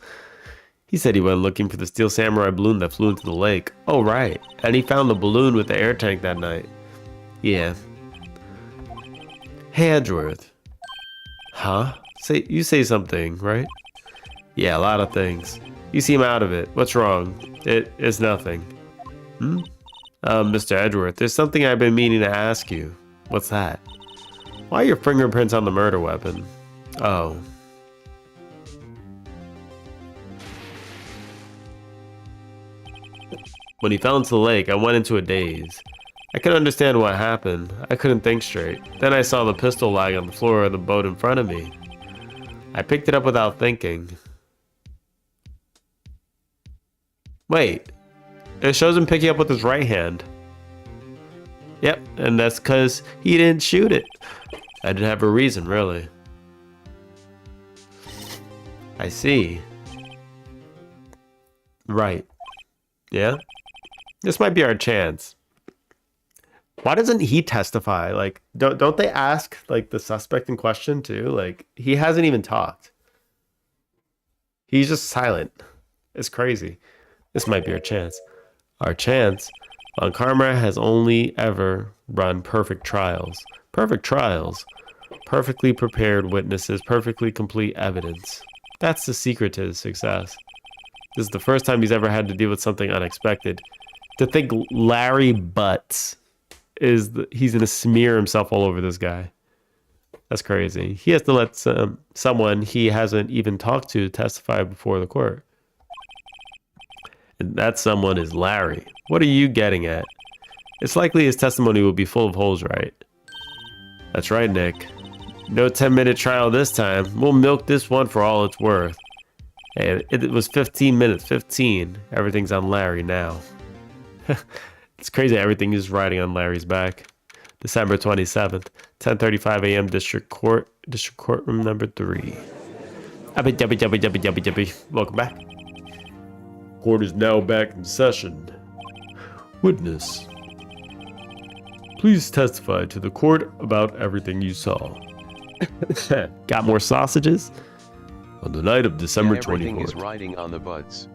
He said he went looking for the Steel Samurai balloon that flew into the lake. Oh, right. And he found the balloon with the air tank that night. Yeah. Hey, Edgeworth. Huh? You say something, right? Yeah, a lot of things. You seem out of it. What's wrong? It's nothing. Mr. Edgeworth, there's something I've been meaning to ask you. What's that? Why are your fingerprints on the murder weapon? Oh. When he fell into the lake, I went into a daze. I couldn't understand what happened. I couldn't think straight. Then I saw the pistol lying on the floor of the boat in front of me. I picked it up without thinking. Wait. It shows him picking up with his right hand. Yep, and that's because he didn't shoot it. I didn't have a reason, really. I see. Right. Yeah? This might be our chance. Why doesn't he testify? Like, don't they ask, like, the suspect in question, too? Like, he hasn't even talked. He's just silent. It's crazy. This might be our chance. Our chance? Von Karma has only ever run perfect trials. Perfect trials. Perfectly prepared witnesses, perfectly complete evidence. That's the secret to his success. This is the first time he's ever had to deal with something unexpected. To think Larry Butts he's gonna smear himself all over this guy. That's crazy. He has to let someone he hasn't even talked to testify before the court. And that someone is Larry. What are you getting at? It's likely his testimony will be full of holes, right? That's right, Nick. No 10-minute trial this time. We'll milk this one for all it's worth. Hey, it was 15 minutes. 15. Everything's on Larry now. It's crazy. Everything is riding on Larry's back. December 27th, 10:35 a.m. District Courtroom number 3. Welcome back. Court is now back in session. Witness, please testify to the court about everything you saw. Got more sausages? On the night of December 24th. Everything is riding on the butts.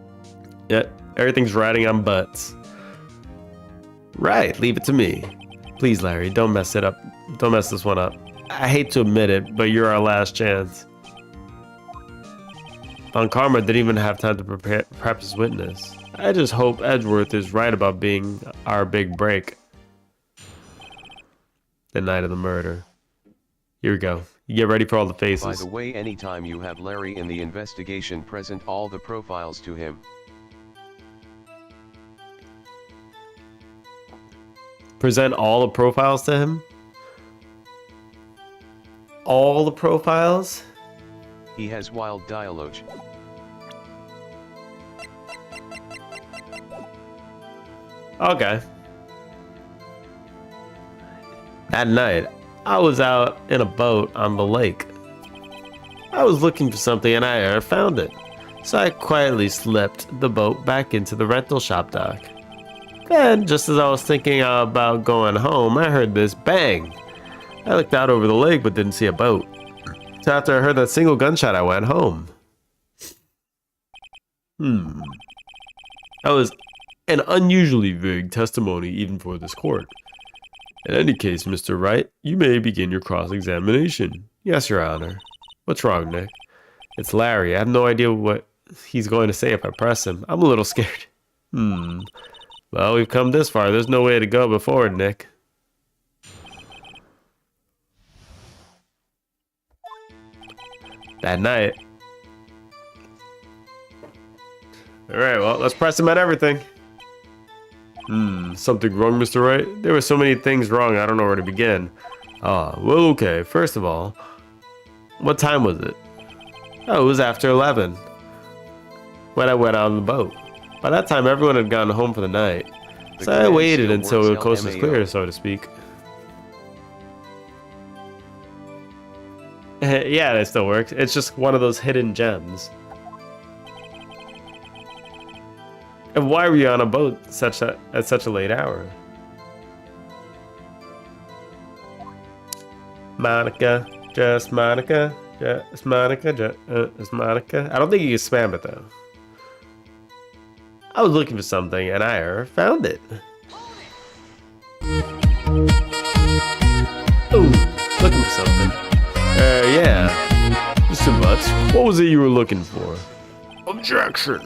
Yeah, everything's riding on butts. Right, leave it to me. Please, Larry, don't mess it up. Don't mess this one up. I hate to admit it, but you're our last chance. Von Karma didn't even have time to prep his witness. I just hope Edgeworth is right about being our big break. The night of the murder. Here we go. You get ready for all the faces. By the way, anytime you have Larry in the investigation, present all the profiles to him. Present all the profiles to him? All the profiles? He has wild dialogue. Okay. That night, I was out in a boat on the lake. I was looking for something and I found it. So I quietly slipped the boat back into the rental shop dock. Then, just as I was thinking about going home, I heard this bang. I looked out over the lake but didn't see a boat. So after I heard that single gunshot, I went home. That was an unusually vague testimony even for this court. In any case, Mr. Wright, you may begin your cross-examination. Yes, Your Honor. What's wrong, Nick? It's Larry. I have no idea what he's going to say if I press him. I'm a little scared. Well, we've come this far. There's no way to go but forward, Nick. That night. Alright, well, let's press him on everything. Something wrong, Mr. Wright? There were so many things wrong, I don't know where to begin. Well, okay. First of all, what time was it? Oh, it was after 11. When I went out on the boat. By that time, everyone had gone home for the night. So I waited until the coast was clear, so to speak. Yeah, it still works. It's just one of those hidden gems. And why were you on a boat at such a late hour? Monica, just Monica, just Monica, just Monica. I don't think you can spam it though. I was looking for something and I found it. Oh, looking for something. Yeah. Mr. Butts, what was it you were looking for? Objection.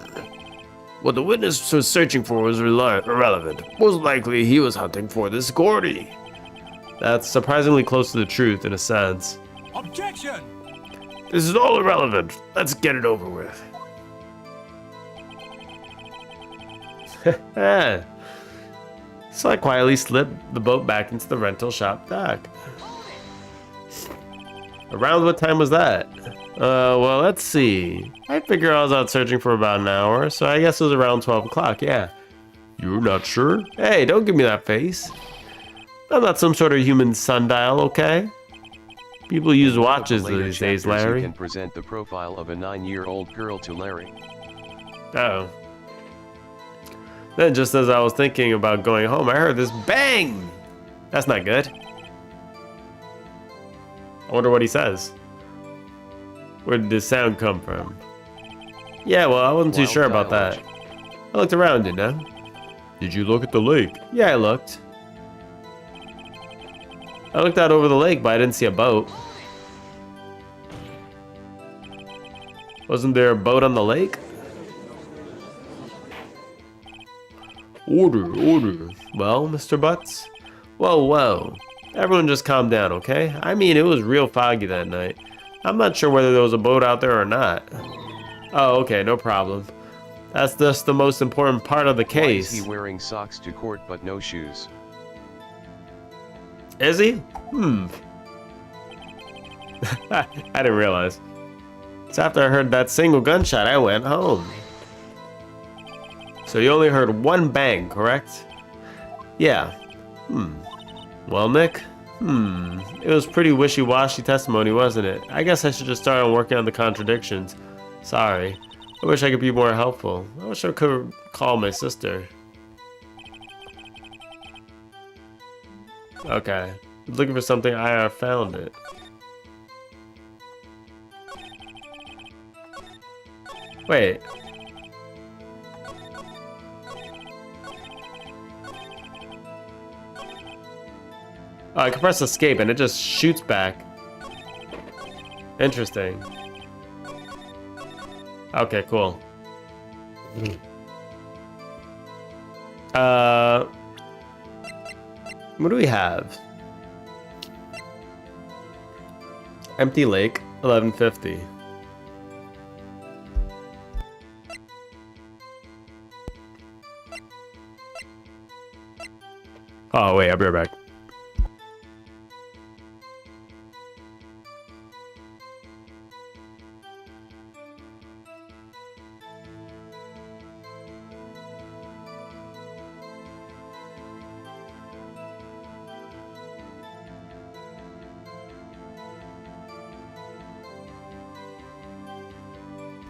What the witness was searching for was irrelevant. Most likely he was hunting for this Gordy. That's surprisingly close to the truth in a sense. Objection! This is all irrelevant. Let's get it over with. So I quietly slipped the boat back into the rental shop dock. Around what time was that? Well, let's see. I figure I was out searching for about an hour, so I guess it was around 12 o'clock, yeah. You're not sure? Hey, don't give me that face. I'm not some sort of human sundial, okay? People use In one of the watches later these days, chapters, Larry. You can present the profile of a 9-year-old girl to Larry. Oh. Then just as I was thinking about going home, I heard this bang! That's not good. I wonder what he says. Where did this sound come from? Yeah, well, I wasn't too Wild sure about that. dialogue. I looked around, didn't I? Did you look at the lake? Yeah, I looked. I looked out over the lake, but I didn't see a boat. Wasn't there a boat on the lake? Order, order. Well, Mr. Butts? Whoa, whoa. Everyone just calm down, okay? I mean, it was real foggy that night. I'm not sure whether there was a boat out there or not. Oh, okay, no problem. That's just the most important part of the case. Why is he wearing socks to court but no shoes? Is he? I didn't realize. So after I heard that single gunshot, I went home. So you only heard one bang, correct? Yeah. Well, Nick? It was pretty wishy-washy testimony, wasn't it? I guess I should just start on working on the contradictions. Sorry. I wish I could be more helpful. I wish I could call my sister. Okay. Looking for something, I found it. Wait. Oh, I can press escape and it just shoots back. Interesting. Okay, cool. What do we have? Empty lake, 1150. Oh, wait, I'll be right back.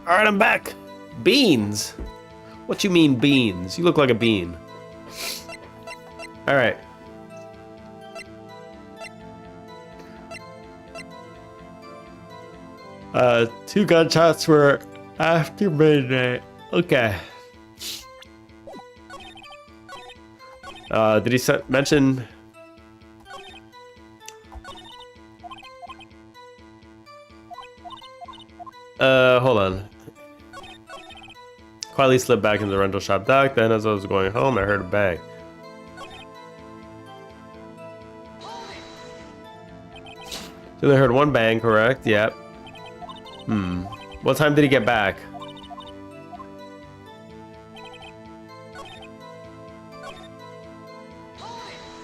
All right, I'm back. Beans? What you mean beans? You look like a bean. All right. Two gunshots were after midnight. Okay. Did he mention? Hold on. Quietly slipped back into the rental shop dock. Then, as I was going home, I heard a bang. So I heard one bang, correct? Yep. What time did he get back?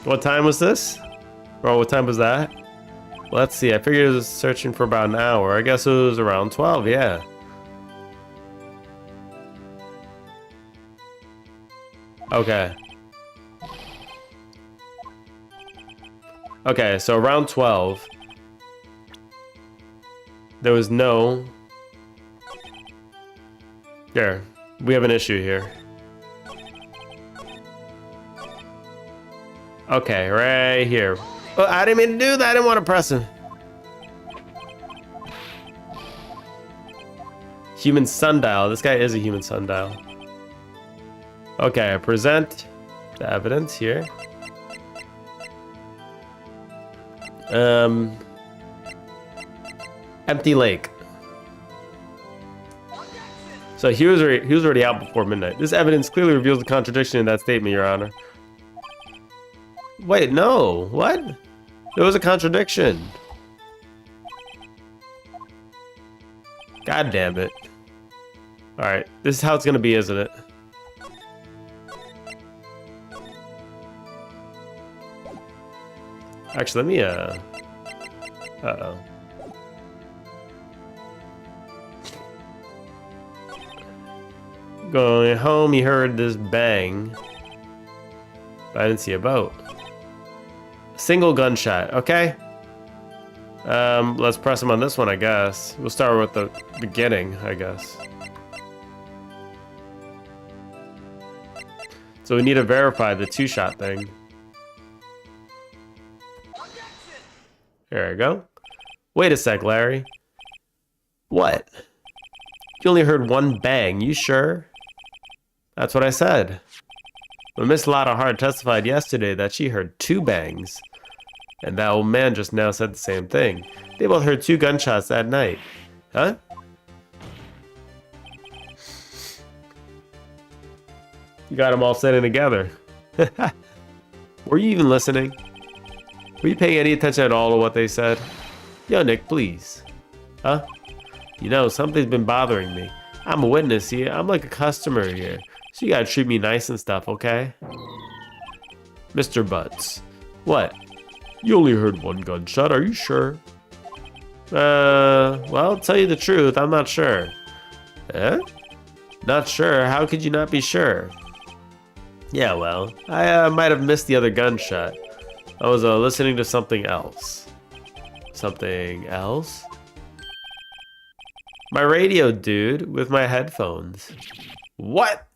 What time was this? Or what time was that? Let's see. I figured it was searching for about an hour. I guess it was around 12, yeah. Okay. Okay, so around 12. There was no... There. We have an issue here. Okay, right here. Oh, I didn't mean to do that. I didn't want to press him. Human sundial. This guy is a human sundial. Okay, I present the evidence here. Empty lake. So he was already out before midnight. This evidence clearly reveals the contradiction in that statement, Your Honor. Wait, no. What? There was a contradiction. God damn it. Alright, this is how it's gonna be, isn't it? Actually, let me, uh-oh. Going home, he heard this bang. But I didn't see a boat. Single gunshot, okay? Let's press him on this one, I guess. We'll start with the beginning, I guess. So we need to verify the two-shot thing. There we go. Wait a sec, Larry. What? You only heard one bang, you sure? That's what I said. When Miss Lotta Hart testified yesterday that she heard 2 bangs. And that old man just now said the same thing. They both heard 2 gunshots that night. Huh? You got them all sitting together. Were you even listening? Were you paying any attention at all to what they said? Yo, Nick, please. Huh? You know, something's been bothering me. I'm a witness here. I'm like a customer here. So you gotta treat me nice and stuff, okay? Mr. Butts. What? You only heard 1 gunshot, are you sure? Well, I'll tell you the truth, I'm not sure. Eh? Not sure? How could you not be sure? Yeah, well, I might have missed the other gunshot. I was listening to something else. Something else? My radio, dude, with my headphones. What?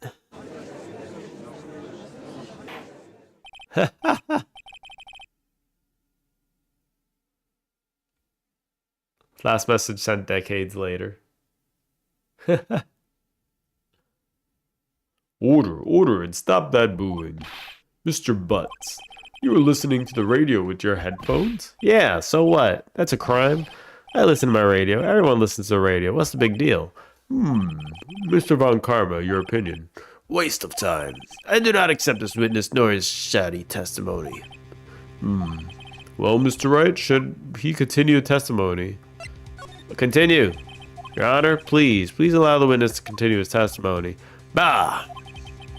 Last message sent decades later. Order, and stop that booing. Mr. Butts, you were listening to the radio with your headphones? Yeah, so what? That's a crime. I listen to my radio. Everyone listens to the radio. What's the big deal? Mr. Von Karma, your opinion. Waste of time. I do not accept this witness nor his shoddy testimony. Well, Mr. Wright, should he continue testimony? Continue. Your Honor, please allow the witness to continue his testimony. Bah!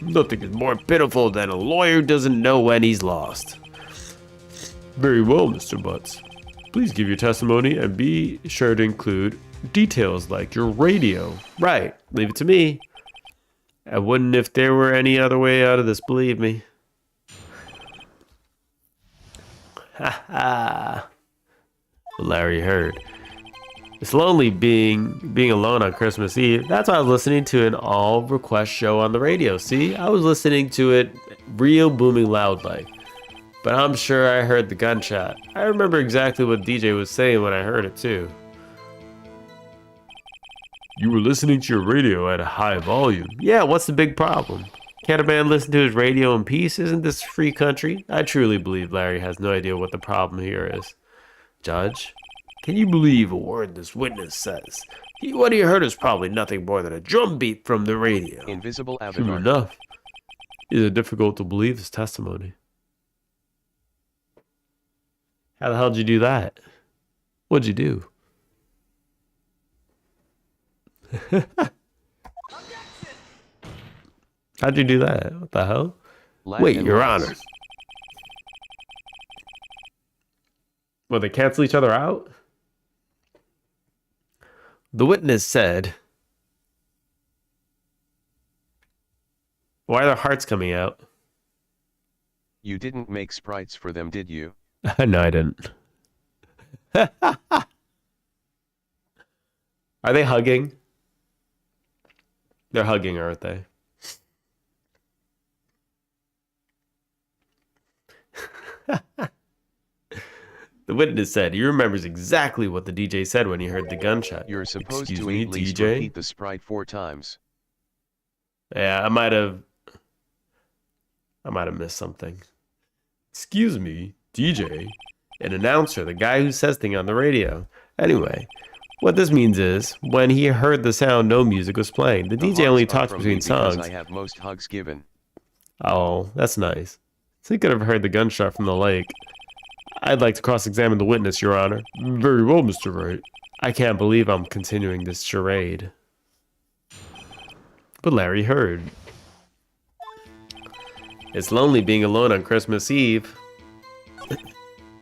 Nothing is more pitiful than a lawyer who doesn't know when he's lost. Very well, Mr. Butts. Please give your testimony and be sure to include details like your radio. Right, leave it to me. I wouldn't if there were any other way out of this, believe me. Ha ha. Larry heard. It's lonely being alone on Christmas Eve. That's why I was listening to an all request show on the radio. See, I was listening to it real booming loud like. But I'm sure I heard the gunshot. I remember exactly what DJ was saying when I heard it too. You were listening to your radio at a high volume. Yeah, what's the big problem? Can't a man listen to his radio in peace? Isn't this a free country? I truly believe Larry has no idea what the problem here is. Judge, can you believe a word this witness says? What he heard is probably nothing more than a drum beat from the radio. Invisible avatar. True enough. Is it difficult to believe his testimony? How the hell did you do that? What'd you do? How'd you do that? What the hell? Wait, Your Honor. Will they cancel each other out? The witness said, why are their hearts coming out? You didn't make sprites for them, did you? No, I didn't. Are they hugging? They're hugging, aren't they? The witness said he remembers exactly what the DJ said when he heard the gunshot. You're supposed Excuse to me, at least DJ? repeat the sprite 4 times. Yeah, I might have missed something. Excuse me, DJ? An announcer, the guy who says things on the radio. Anyway, what this means is, when he heard the sound, no music was playing. The DJ only talks between songs. I have most hugs given. Oh, that's nice. So he could have heard the gunshot from the lake. I'd like to cross-examine the witness, Your Honor. Very well, Mr. Wright. I can't believe I'm continuing this charade. But Larry heard. It's lonely being alone on Christmas Eve.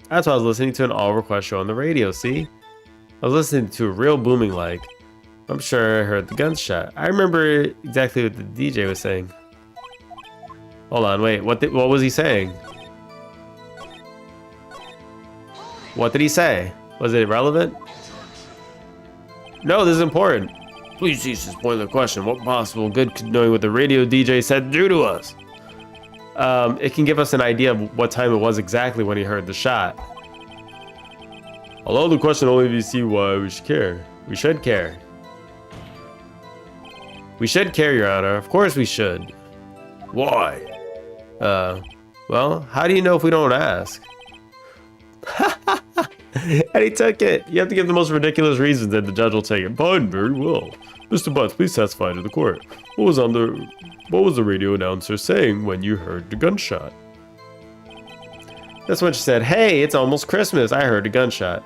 That's why I was listening to an all-request show on the radio, see? I was listening to a real booming like. I'm sure I heard the gunshot. I remember exactly what the DJ was saying. Hold on, wait, what was he saying? What did he say? Was it relevant? No, this is important. Please teach this pointless question. What possible good could knowing what the radio DJ said do to us? It can give us an idea of what time it was exactly when he heard the shot. Although the question only we see why we should care. We should care. We should care, Your Honor. Of course we should. Why? Well, how do you know if we don't ask? And he took it. You have to give the most ridiculous reasons and the judge will take it. Fine, very well. Mr. Butts, please testify to the court. What was the radio announcer saying when you heard the gunshot? That's when she said, hey, it's almost Christmas. I heard a gunshot.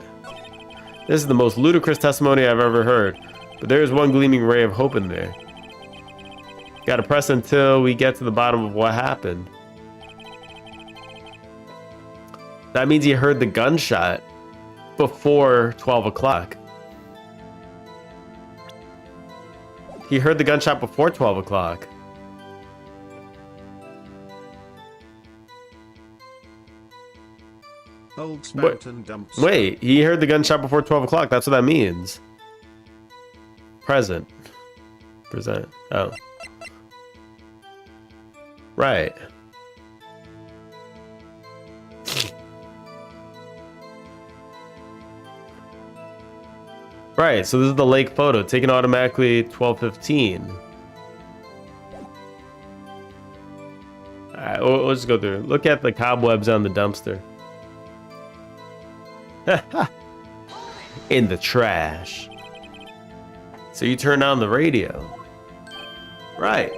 This is the most ludicrous testimony I've ever heard. But there is one gleaming ray of hope in there. Gotta press until we get to the bottom of what happened. That means he heard the gunshot before 12 o'clock. He heard the gunshot before 12 o'clock. Old spout and dumps. Wait, he heard the gunshot before 12 o'clock. That's what that means. Present. Present. Oh. Right. Right, so this is the lake photo, taken automatically 12:15. Alright, we'll just go through. Look at the cobwebs on the dumpster. In the trash. So you turned on the radio. Right.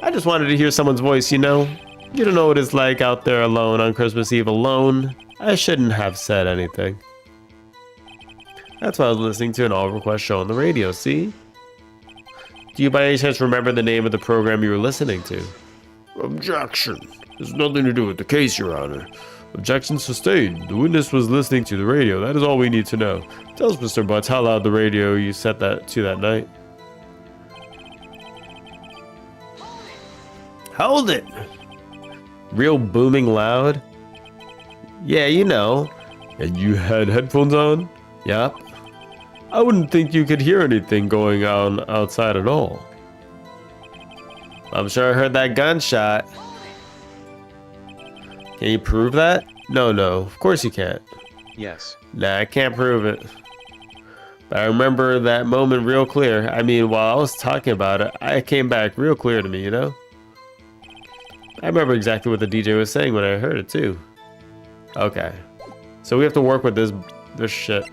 I just wanted to hear someone's voice, you know? You don't know what it's like out there alone on Christmas Eve alone. I shouldn't have said anything. That's why I was listening to an all request show on the radio, see? Do you by any chance remember the name of the program you were listening to? Objection. There's nothing to do with the case, Your Honor. Objection sustained. The witness was listening to the radio. That is all we need to know. Tell us, Mr. Butts, how loud the radio you set that to that night. Hold it! Real booming loud? Yeah, you know. And you had headphones on? Yup. I wouldn't think you could hear anything going on outside at all. I'm sure I heard that gunshot. Can you prove that? No, of course you can't. Yes. Nah, I can't prove it. But I remember that moment real clear. I mean, while I was talking about it, it came back real clear to me, you know? I remember exactly what the DJ was saying when I heard it too. Okay. So we have to work with this shit.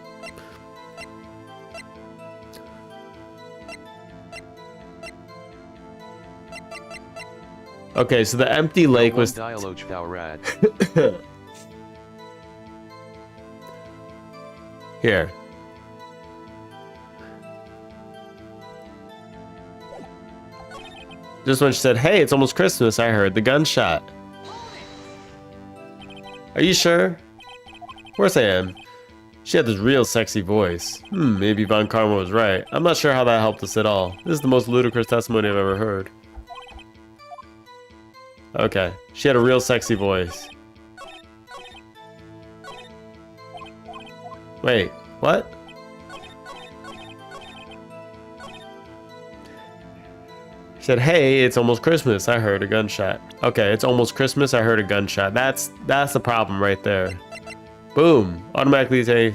Okay, so the empty lake was... Here. Just when she said, hey, it's almost Christmas, I heard the gunshot. Are you sure? Of course I am. She had this real sexy voice. Maybe Von Karma was right. I'm not sure how that helped us at all. This is the most ludicrous testimony I've ever heard. Okay, she had a real sexy voice. Wait, what? She said, hey, it's almost Christmas, I heard a gunshot. Okay, it's almost Christmas, I heard a gunshot. That's the problem right there. Boom, automatically say,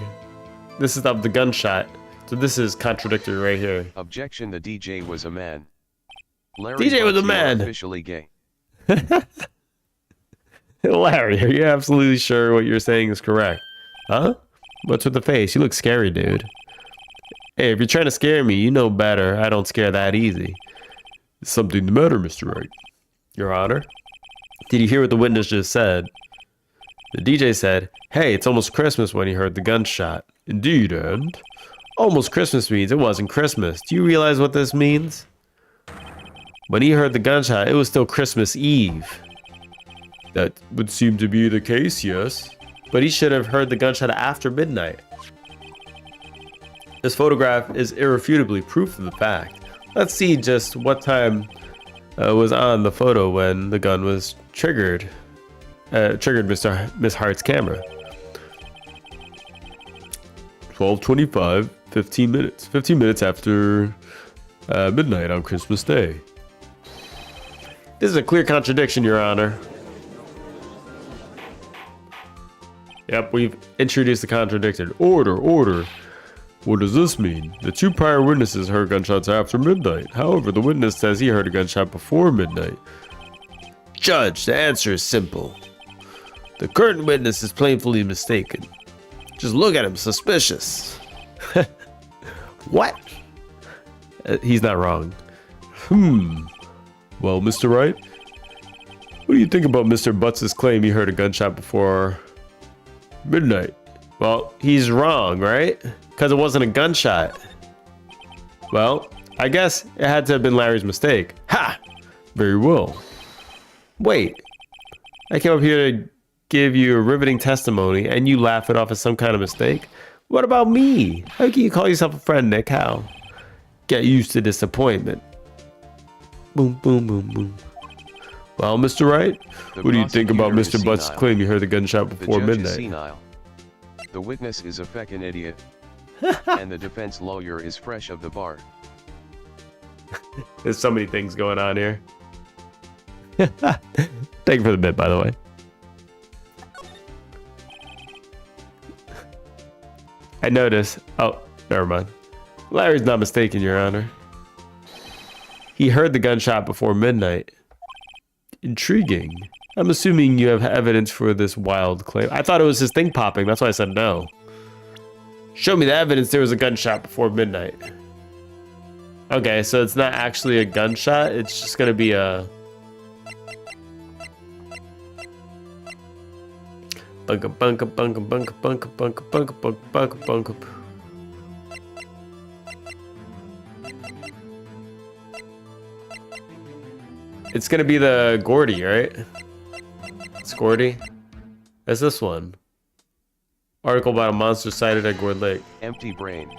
this is of the gunshot. So this is contradictory right here. Objection, the DJ was a man. Larry DJ was a man. Officially gay. Larry, are you absolutely sure what you're saying is correct? Huh? What's with the face? You look scary, dude. Hey, if you're trying to scare me, you know better. I don't scare that easy. Is something the matter, Mr. Wright? Your Honor? Did you hear what the witness just said? The DJ said, hey, it's almost Christmas when he heard the gunshot. Indeed, and? Almost Christmas means it wasn't Christmas. Do you realize what this means? When he heard the gunshot, it was still Christmas Eve. That would seem to be the case, yes. But he should have heard the gunshot after midnight. This photograph is irrefutably proof of the fact. Let's see just what time was on the photo when the gun was triggered. Triggered Miss Hart's camera. 12:25, 15 minutes. 15 minutes after midnight on Christmas Day. This is a clear contradiction, Your Honor. Yep, we've introduced the contradicted. Order. What does this mean? The two prior witnesses heard gunshots after midnight. However, the witness says he heard a gunshot before midnight. Judge, the answer is simple. The current witness is plainly mistaken. Just look at him, suspicious. What? He's not wrong. Well, Mr. Wright, what do you think about Mr. Butts' claim he heard a gunshot before midnight? Well, he's wrong, right? Because it wasn't a gunshot. Well, I guess it had to have been Larry's mistake. Ha! Very well. Wait. I came up here to give you a riveting testimony, and you laugh it off as some kind of mistake? What about me? How can you call yourself a friend, Nick? How? Get used to disappointment. Boom, boom, boom, boom. Well, Mr. Wright, what do you think about Mr. Butts' claim you heard the gunshot before midnight? The witness is a feckin' idiot. And the defense lawyer is fresh of the bar. There's so many things going on here. Thank you for the bit, by the way. I notice. Oh, never mind. Larry's not mistaken, Your Honor. He heard the gunshot before midnight. Intriguing. I'm assuming you have evidence for this wild claim. I thought it was his thing popping. That's why I said no. Show me the evidence there was a gunshot before midnight. Okay, so it's not actually a gunshot. It's just going to be a... bunka bunka bunka bunka bunka bunka bunka bunka bunka bunka. It's gonna be the Gordy, right? It's Gordy. That's this one. Article about a monster sighted at Gourd Lake. Empty brain.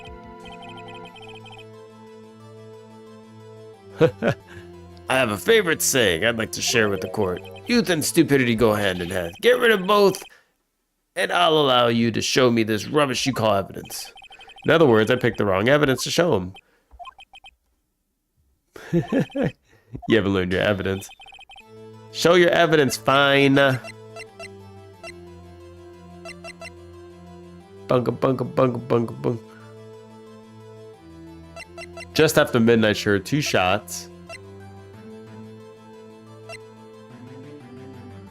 I have a favorite saying I'd like to share with the court. Youth and stupidity go hand in hand. Get rid of both, and I'll allow you to show me this rubbish you call evidence. In other words, I picked the wrong evidence to show him. You haven't learned your evidence. Show your evidence, fine. Bunka bunka bunka bunka bunka. Just after midnight, sure, 2 shots.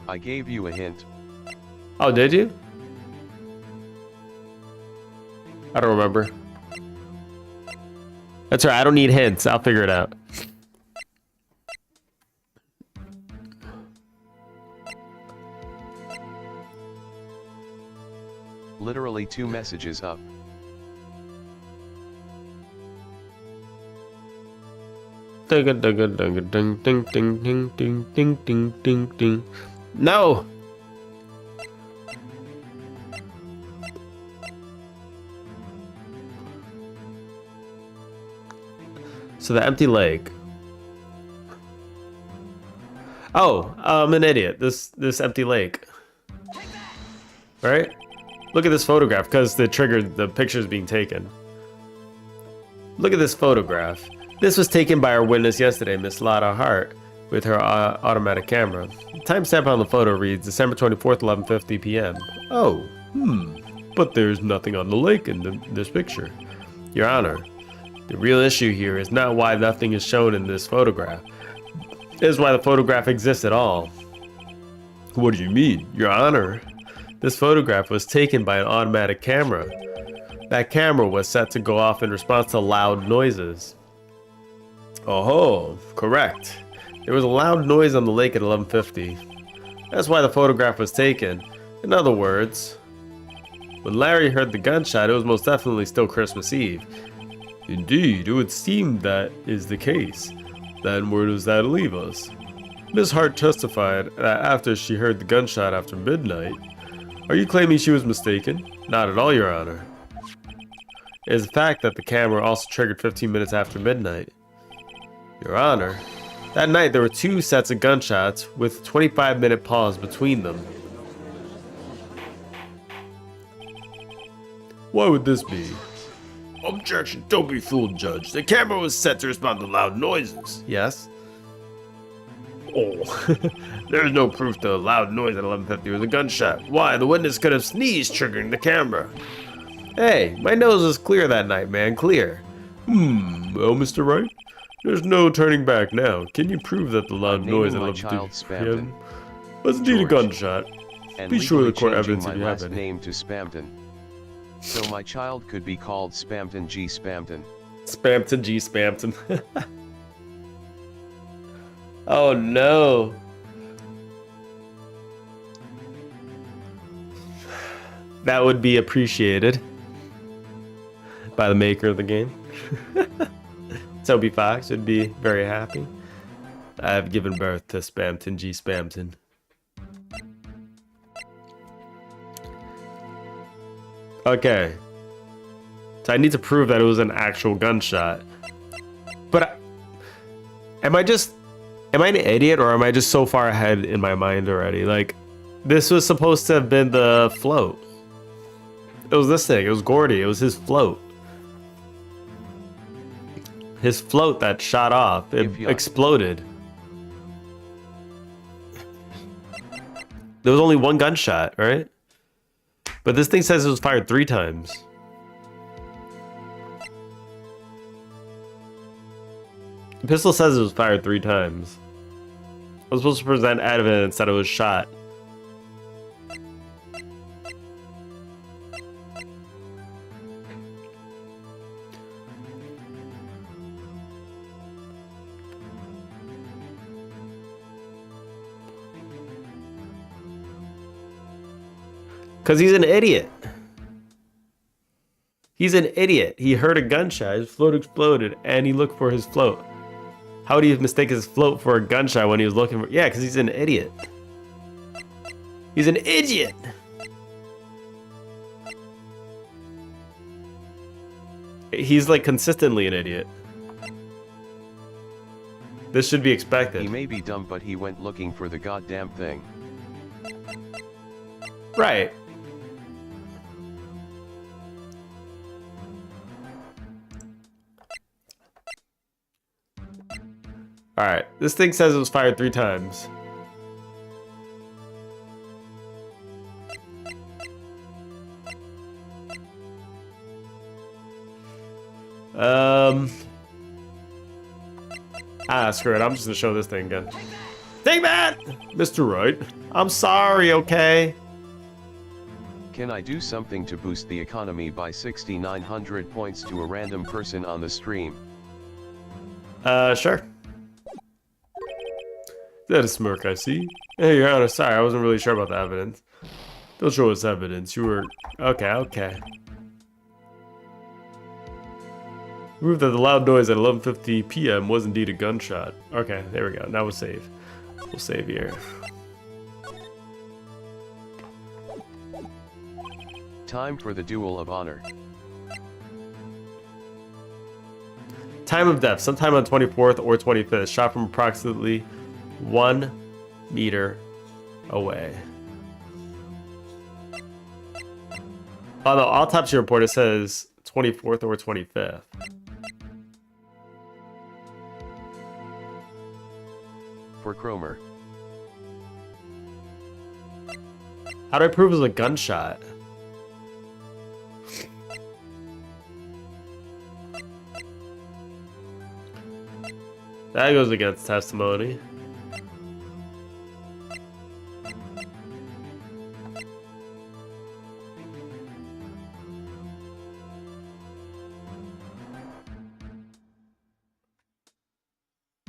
I gave you a hint. Oh, did you? I don't remember. That's right, I don't need hints. I'll figure it out. Literally 2 messages up. Ding ding ding ding ding ding ding ding ding ding ding ding. No. So the empty lake. Oh, I'm an idiot. This empty lake. Right? Look at this photograph because the picture is being taken. Look at this photograph. This was taken by our witness yesterday, Miss Lotta Hart, with her automatic camera. The timestamp on the photo reads December 24th, 11:50 p.m. Oh, but there's nothing on the lake in this picture. Your Honor, the real issue here is not why nothing is shown in this photograph. It is why the photograph exists at all. What do you mean, Your Honor? This photograph was taken by an automatic camera. That camera was set to go off in response to loud noises. Oh, correct. There was a loud noise on the lake at 11:50. That's why the photograph was taken. In other words, when Larry heard the gunshot, it was most definitely still Christmas Eve. Indeed, it would seem that is the case. Then where does that leave us? Miss Hart testified that after she heard the gunshot after midnight. Are you claiming she was mistaken? Not at all, Your Honor. It is a fact that the camera also triggered 15 minutes after midnight. Your Honor, that night there were 2 sets of gunshots with a 25-minute pause between them. Why would this be? Objection, don't be fooled, Judge. The camera was set to respond to loud noises. Yes? Oh, there's no proof the loud noise at 11:50 was a gunshot. Why? The witness could have sneezed, triggering the camera. Hey, my nose was clear that night, man, clear. Well, Mr. Wright, there's no turning back now. Can you prove that the loud noise at 11:50 p.m. was indeed a gunshot? And Be sure the legally court evidence changing if my you have last any. name to Spamton. So my child could be called Spamton G. Spamton. Spamton G. Spamton. Oh no. That would be appreciated by the maker of the game. Toby Fox would be very happy. I have given birth to Spamton G. Spamton. Okay. So I need to prove that it was an actual gunshot. But am I an idiot, or am I just so far ahead in my mind already? Like, this was supposed to have been the float. It was this thing. It was Gordy. It was his float. His float that shot off. It exploded. There was only one gunshot, right? But this thing says it was fired 3 times. The pistol says it was fired 3 times. I was supposed to present evidence that it was shot. Because he's an idiot. He's an idiot. He heard a gunshot, his float exploded, and he looked for his float. How would he mistake his float for a gunshot when he was looking for... Yeah, because he's an idiot. He's an idiot! He's like consistently an idiot. This should be expected. He may be dumb, but he went looking for the goddamn thing. Right. Alright, this thing says it was fired 3 times. Screw it, I'm just gonna show this thing again. Take that! Mr. Wright, I'm sorry, okay? Can I do something to boost the economy by 6,900 points to a random person on the stream? Sure. That a smirk, I see. Hey, Your Honor, sorry, I wasn't really sure about the evidence. Don't show us evidence. You were... Okay. Prove that the loud noise at 11:50 p.m. was indeed a gunshot. Okay, there we go. Now we'll save. We'll save here. Time for the duel of honor. Time of death, sometime on 24th or 25th. Shot from approximately 1 meter away. On the autopsy report, it says 24th or 25th. For Cromer. How do I prove it was a gunshot? That goes against testimony.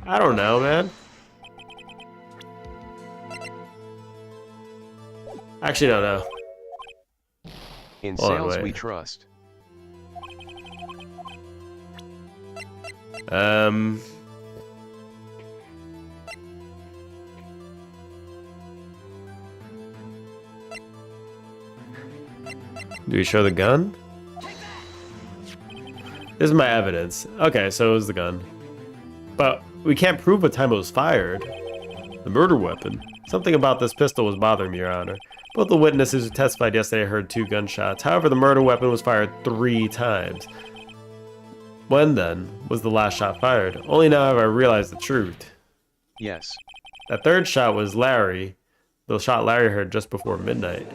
I don't know, man. Actually, no. In Hold on, sales wait. we trust. Do we show the gun? This is my evidence. Okay, so it was the gun. But we can't prove what time it was fired. It The murder weapon? Something about this pistol was bothering me, Your Honor. Both the witnesses who testified yesterday heard 2 gunshots. However, the murder weapon was fired 3 times. When, then, was the last shot fired? Only now have I realized the truth. Yes. That 3rd shot was Larry. The shot Larry heard just before midnight.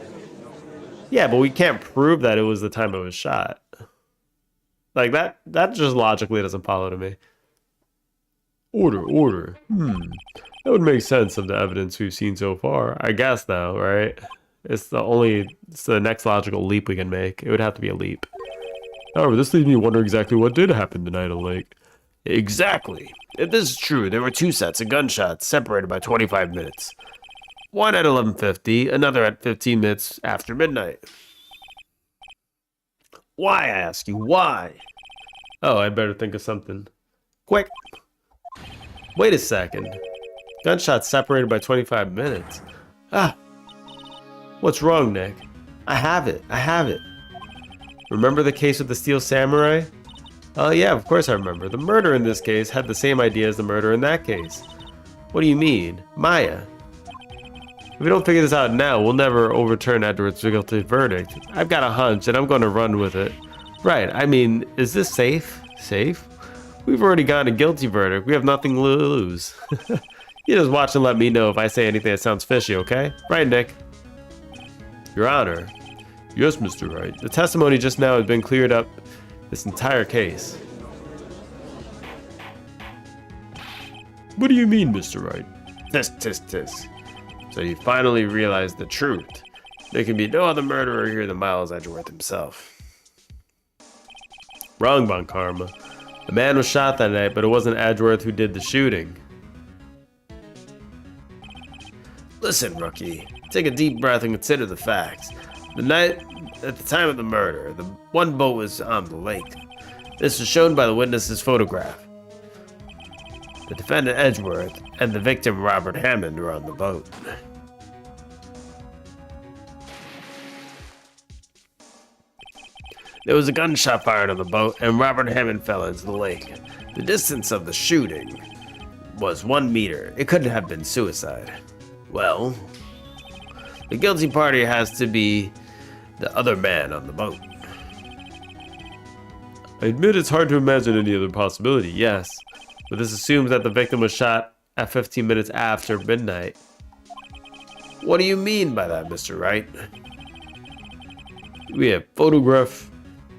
Yeah, but we can't prove that it was the time it was shot. Like, that just logically doesn't follow to me. Order. That would make sense of the evidence we've seen so far. I guess, though, right? It's the next logical leap we can make. It would have to be a leap. However, this leaves me wondering exactly what did happen tonight on the lake. Exactly. If this is true, there were 2 sets of gunshots separated by 25 minutes. One at 11:50, another at 15 minutes after midnight. Why, I ask you, why? Oh, I better think of something. Quick! Wait a second. Gunshots separated by 25 minutes. Ah! What's wrong, Nick? I have it. Remember the case with the Steel Samurai? Oh yeah, of course I remember. The murderer in this case had the same idea as the murderer in that case. What do you mean? Maya. If we don't figure this out now, we'll never overturn Edward's guilty verdict. I've got a hunch, and I'm going to run with it. Right, I mean, is this safe? Safe? We've already gotten a guilty verdict. We have nothing to lose. You just watch and let me know if I say anything that sounds fishy, okay? Right, Nick? Your Honor. Yes, Mr. Wright. The testimony just now has been cleared up this entire case. What do you mean, Mr. Wright? Tis. So you finally realized the truth. There can be no other murderer here than Miles Edgeworth himself. Wrong, Bon Karma. The man was shot that night, but it wasn't Edgeworth who did the shooting. Listen, rookie. Take a deep breath and consider the facts. The night at the time of the murder, the one boat was on the lake. This is shown by the witness's photograph. The defendant Edgeworth and the victim Robert Hammond were on the boat. There was a gunshot fired on the boat, and Robert Hammond fell into the lake. The distance of the shooting was 1 meter. It couldn't have been suicide. Well, the guilty party has to be the other man on the boat. I admit it's hard to imagine any other possibility, yes. But this assumes that the victim was shot at 15 minutes after midnight. What do you mean by that, Mr. Wright? We have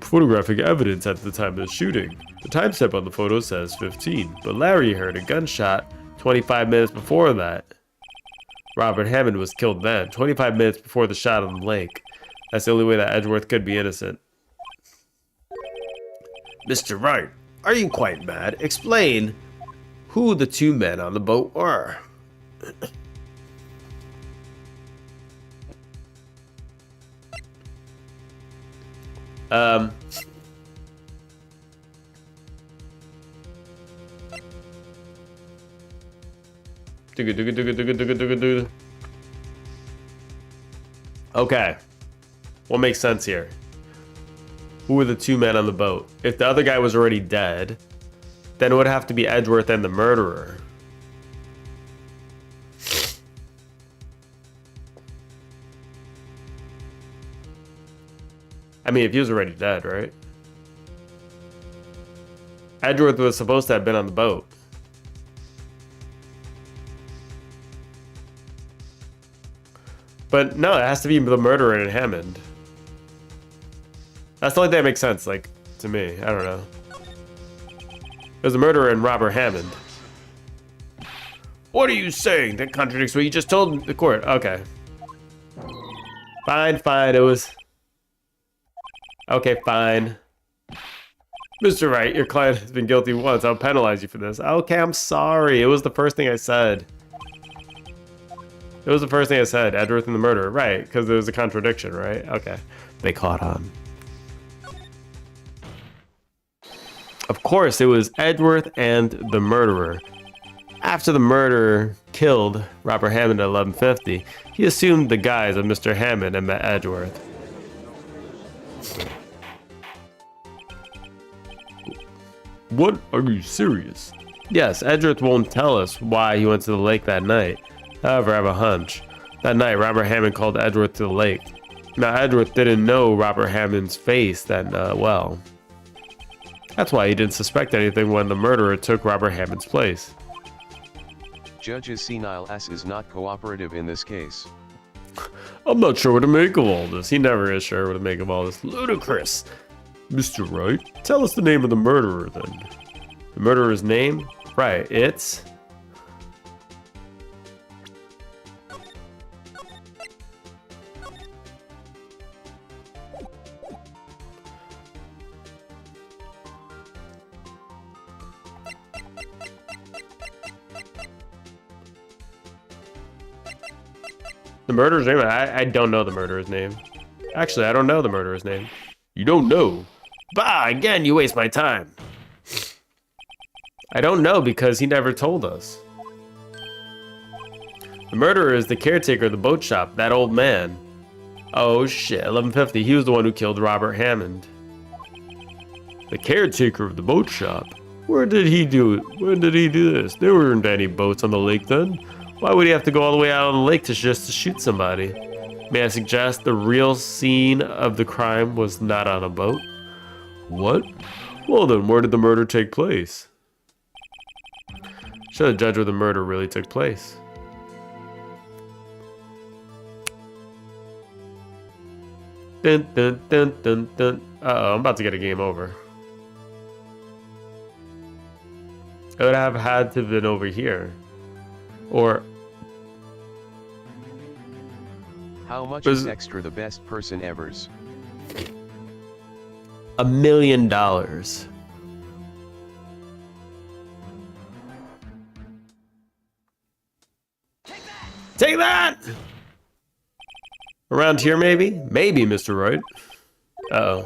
photographic evidence at the time of the shooting. The timestamp on the photo says 15, but Larry heard a gunshot 25 minutes before that. Robert Hammond was killed then, 25 minutes before the shot on the lake. That's the only way that Edgeworth could be innocent. Mr. Wright, are you quite mad? Explain who the 2 men on the boat were. Okay. What makes sense here? Who were the 2 men on the boat? If the other guy was already dead, then it would have to be Edgeworth and the murderer. I mean, if he was already dead, right? Edgeworth was supposed to have been on the boat. But no, it has to be the murderer and Hammond. That's the only thing that makes sense, like, to me. I don't know. There's a murderer and Robert Hammond. What are you saying? That contradicts what you just told the court. Okay. Fine, it was... Okay, fine. Mr. Wright, your client has been guilty once. I'll penalize you for this. Okay, I'm sorry. It was the first thing I said. It was the first thing I said. Edgeworth and the murderer. Right, because there was a contradiction, right? Okay. They caught on. Of course, it was Edgeworth and the murderer. After the murderer killed Robert Hammond at 11:50, he assumed the guise of Mr. Hammond and met Edgeworth. What? Are you serious? Yes, Edgeworth won't tell us why he went to the lake that night. However, I have a hunch. That night, Robert Hammond called Edgeworth to the lake. Now, Edgeworth didn't know Robert Hammond's face that well. That's why he didn't suspect anything when the murderer took Robert Hammond's place. Judge's senile ass is not cooperative in this case. I'm not sure what to make of all this. He never is sure what to make of all this. Ludicrous. Mr. Wright, tell us the name of the murderer, then. The murderer's name? Right, it's... The murderer's name? I don't know the murderer's name. Actually, I don't know the murderer's name. You don't know? Bah, again, you waste my time. I don't know because he never told us. The murderer is the caretaker of the boat shop, that old man. Oh shit, 1150, he was the one who killed Robert Hammond. The caretaker of the boat shop? Where did he do it? When did he do this? There weren't any boats on the lake then. Why would he have to go all the way out on the lake just to shoot somebody? May I suggest the real scene of the crime was not on a boat? What? Well then, where did the murder take place? Show the judge where the murder really took place. Dun dun dun dun dun. Uh-oh, I'm about to get a game over. It would have had to have been over here. Or... How much is extra the best person ever's? $1 million. Take that! Around here, maybe? Maybe, Mr. Wright. Uh-oh.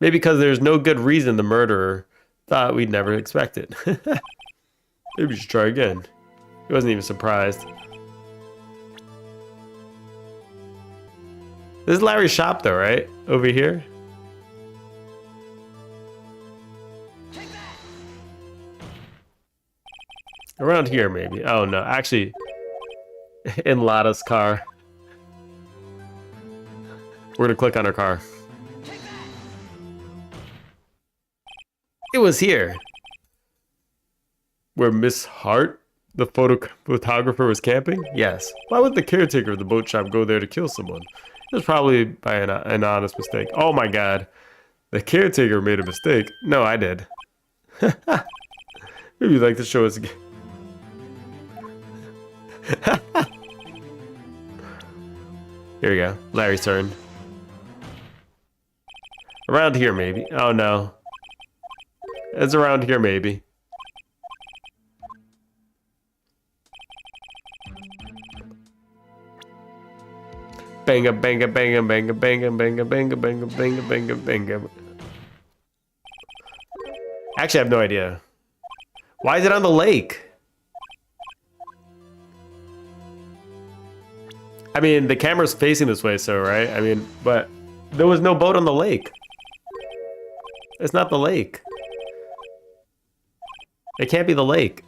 Maybe because there's no good reason the murderer thought we'd never expect it. Maybe we should try again. He wasn't even surprised. This is Larry's shop, though, right? Over here? Around here, maybe. Oh, no. Actually, in Lada's car. We're gonna click on her car. It was here. Where Miss Hart, the photographer, was camping? Yes. Why would the caretaker of the boat shop go there to kill someone? It was probably by an honest mistake. Oh my god. The caretaker made a mistake. No, I did. Maybe you'd like to show us again. Here we go. Larry's turn. Around here, maybe. Oh no. It's around here, maybe. Banga, banga, banga, banga, banga, banga, banga, banga, banga, banga, banga. Actually, I have no idea. Why is it on the lake? I mean, the camera's facing this way, so, right? I mean, but there was no boat on the lake. It's not the lake. It can't be the lake.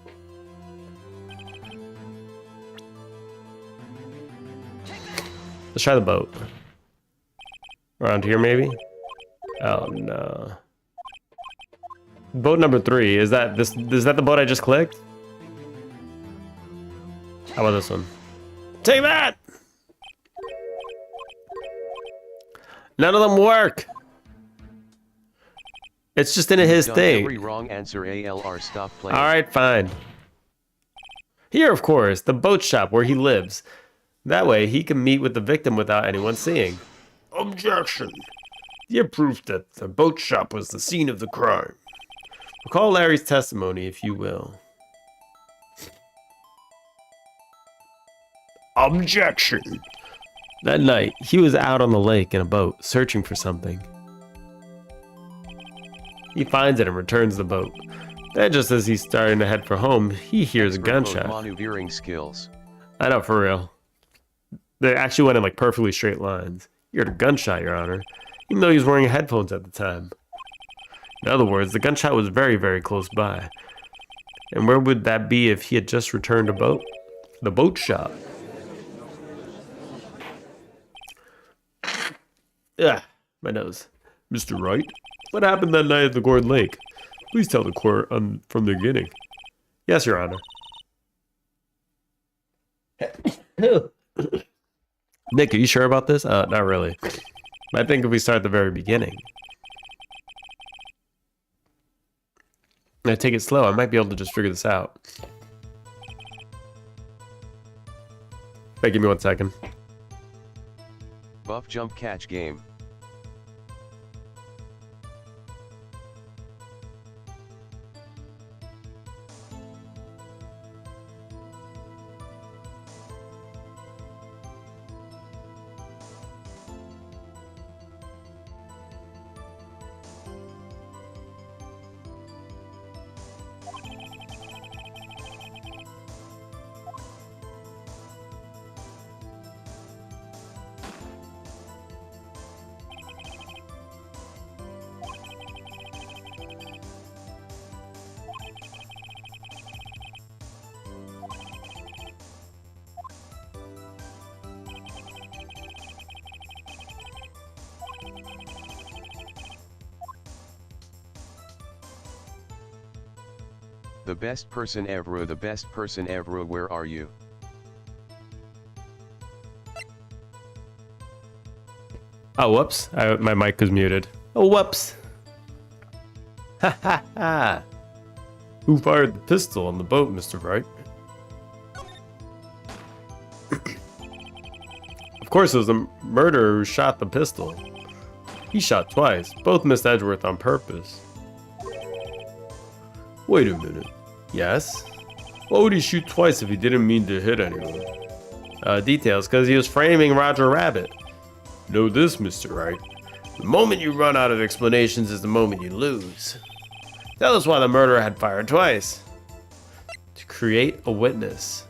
Let's try the boat. Around here, maybe? Oh, no. Boat number 3. Is that the boat I just clicked? How about this one? Take that! None of them work. It's just in his thing. Every wrong answer, ALR, stop playing. All right, fine. Here, of course, the boat shop where he lives. That way, he can meet with the victim without anyone seeing. Objection. You have proof that the boat shop was the scene of the crime. Recall Larry's testimony, if you will. Objection. That night, he was out on the lake in a boat, searching for something. He finds it and returns the boat. Then, just as he's starting to head for home, he hears a gunshot. Maneuvering skills. I know, for real. They actually went in like perfectly straight lines. You heard a gunshot, Your Honor, even though he was wearing headphones at the time. In other words, the gunshot was very, very close by. And where would that be if he had just returned a boat? The boat shop. Ah, my nose. Mr. Wright, what happened that night at the Gourd Lake? Please tell the court from the beginning. Yes, Your Honor. Nick, are you sure about this? Not really. I think if we start at the very beginning. I take it slow. I might be able to just figure this out. Hey, give me 1 second. Buff jump catch game. The best person ever, where are you? Oh, whoops. My mic was muted. Oh, whoops. Ha ha ha. Who fired the pistol on the boat, Mr. Wright? Of course, it was the murderer who shot the pistol. He shot twice. Both missed Edgeworth on purpose. Wait a minute. Yes? Why would he shoot twice if he didn't mean to hit anyone? Details, because he was framing Roger Rabbit. Know this, Mr. Wright. The moment you run out of explanations is the moment you lose. Tell us why the murderer had fired twice. To create a witness.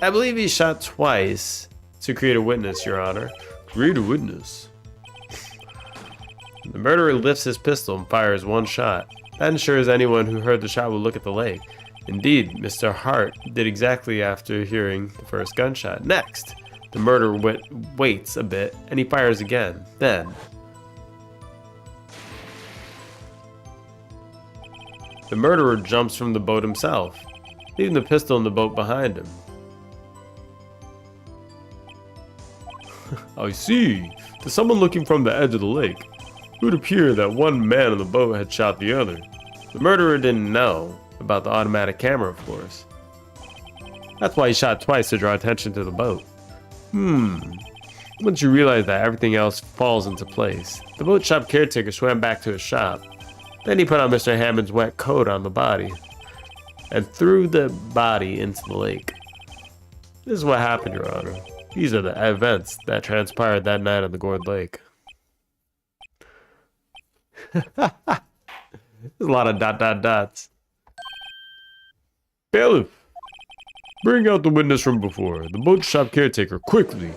I believe he shot twice to create a witness, Your Honor. Create a witness. The murderer lifts his pistol and fires one shot. That ensures anyone who heard the shot will look at the lake. Indeed, Mr. Hart did exactly after hearing the first gunshot. Next, the murderer waits a bit and he fires again. Then, the murderer jumps from the boat himself, leaving the pistol in the boat behind him. I see. To someone looking from the edge of the lake, it would appear that one man on the boat had shot the other. The murderer didn't know about the automatic camera, of course. That's why he shot twice, to draw attention to the boat. Once you realize that, everything else falls into place. The boat shop caretaker swam back to his shop. Then he put on Mr. Hammond's wet coat on the body and threw the body into the lake. This is what happened, Your Honor. These are the events that transpired that night on the Gourd Lake. There's a lot of dots. Bailiff, bring out the witness from before. The boat shop caretaker, quickly.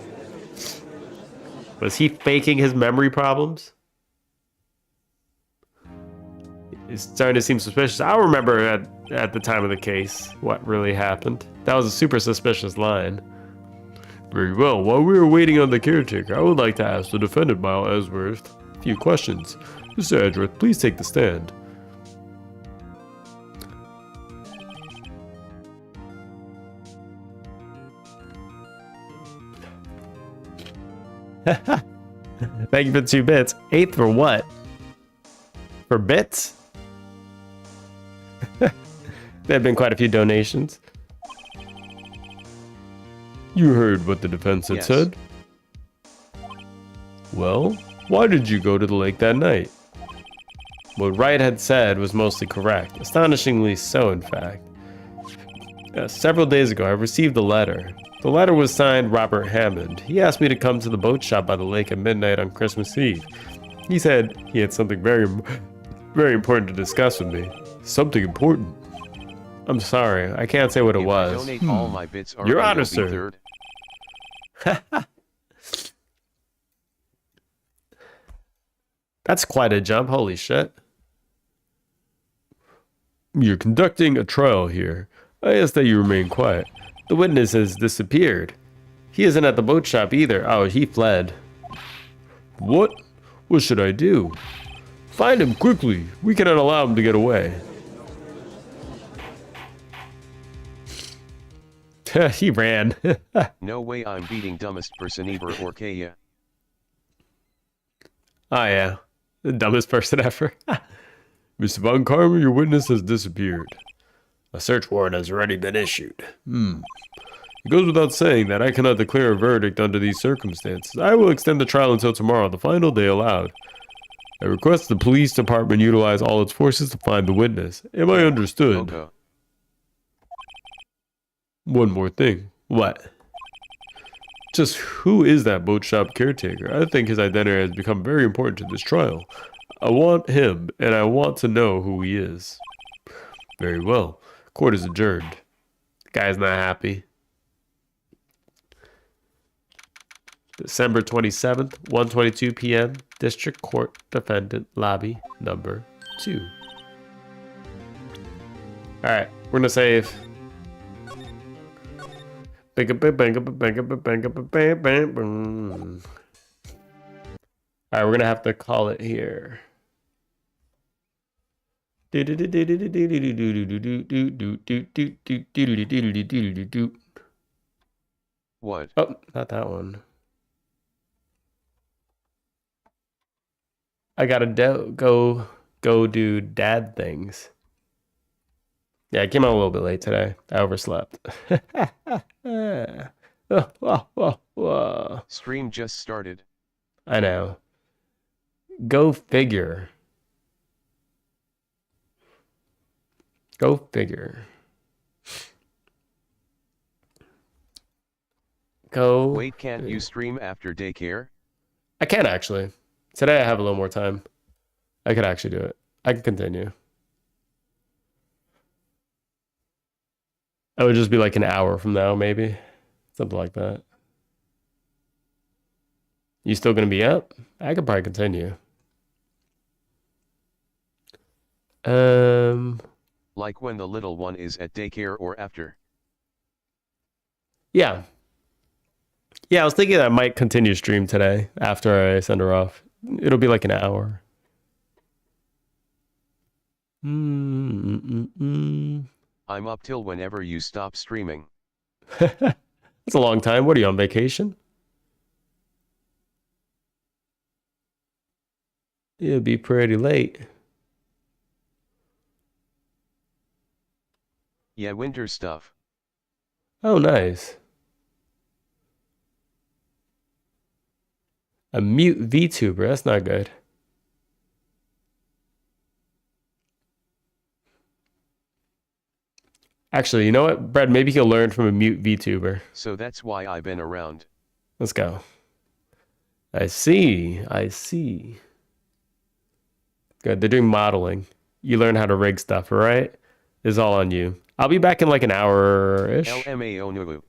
Was he faking his memory problems? It's starting to seem suspicious. I remember at the time of the case what really happened. That was a super suspicious line. Very well. While we were waiting on the caretaker, I would like to ask the defendant, Miles Edgeworth, a few questions. Mr. Edgeworth, please take the stand. Thank you for 2 bits. 8th for what? For bits? There have been quite a few donations. You heard what the defense had said? Well, why did you go to the lake that night? What Wright had said was mostly correct. Astonishingly so, in fact. Several days ago, I received a letter. The letter was signed Robert Hammond. He asked me to come to the boat shop by the lake at midnight on Christmas Eve. He said he had something very important to discuss with me. Something important? I'm sorry, I can't say what it was. Donate all my bits, Your Honor, sir. That's quite a jump, holy shit. You're conducting a trial here. I ask that you remain quiet. The witness has disappeared. He isn't at the boat shop either. Oh, he fled. What? What should I do? Find him quickly. We cannot allow him to get away. He ran. No way I'm beating dumbest person ever or Kaya. Oh yeah, the dumbest person ever. Mr. Von Karma, your witness has disappeared. A search warrant has already been issued. It goes without saying that I cannot declare a verdict under these circumstances. I will extend the trial until tomorrow, the final day allowed. I request the police department utilize all its forces to find the witness. Am I understood? Okay. One more thing. What? Just who is that boat shop caretaker? I think his identity has become very important to this trial. I want him, and I want to know who he is. Very well. Court is adjourned. The guy's not happy. December 27th, 1:22 p.m. District Court Defendant Lobby number 2. Alright, we're gonna save. Alright, we're gonna have to call it here. What? Oh, not that one. I gotta go do dad things. Yeah, I came out a little bit late today. I overslept. Stream just started. I know. Go figure. Go figure. Go. Wait, can't you stream after daycare? I can actually. Today I have a little more time. I could actually do it. I can continue. It would just be like an hour from now, maybe. Something like that. You still gonna be up? I could probably continue. Like when the little one is at daycare or after? Yeah. Yeah, I was thinking I might continue stream today after I send her off. It'll be like an hour. I'm up till whenever you stop streaming. That's a long time. What are you, on vacation? It'll be pretty late. Yeah, winter stuff. Oh, nice. A mute VTuber. That's not good. Actually, you know what, Brad? Maybe he'll learn from a mute VTuber. So that's why I've been around. Let's go. I see. I see. Good. They're doing modeling. You learn how to rig stuff, all right? It's all on you. I'll be back in like an hour-ish. LMAO Nulu.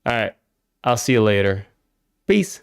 All right. I'll see you later. Peace.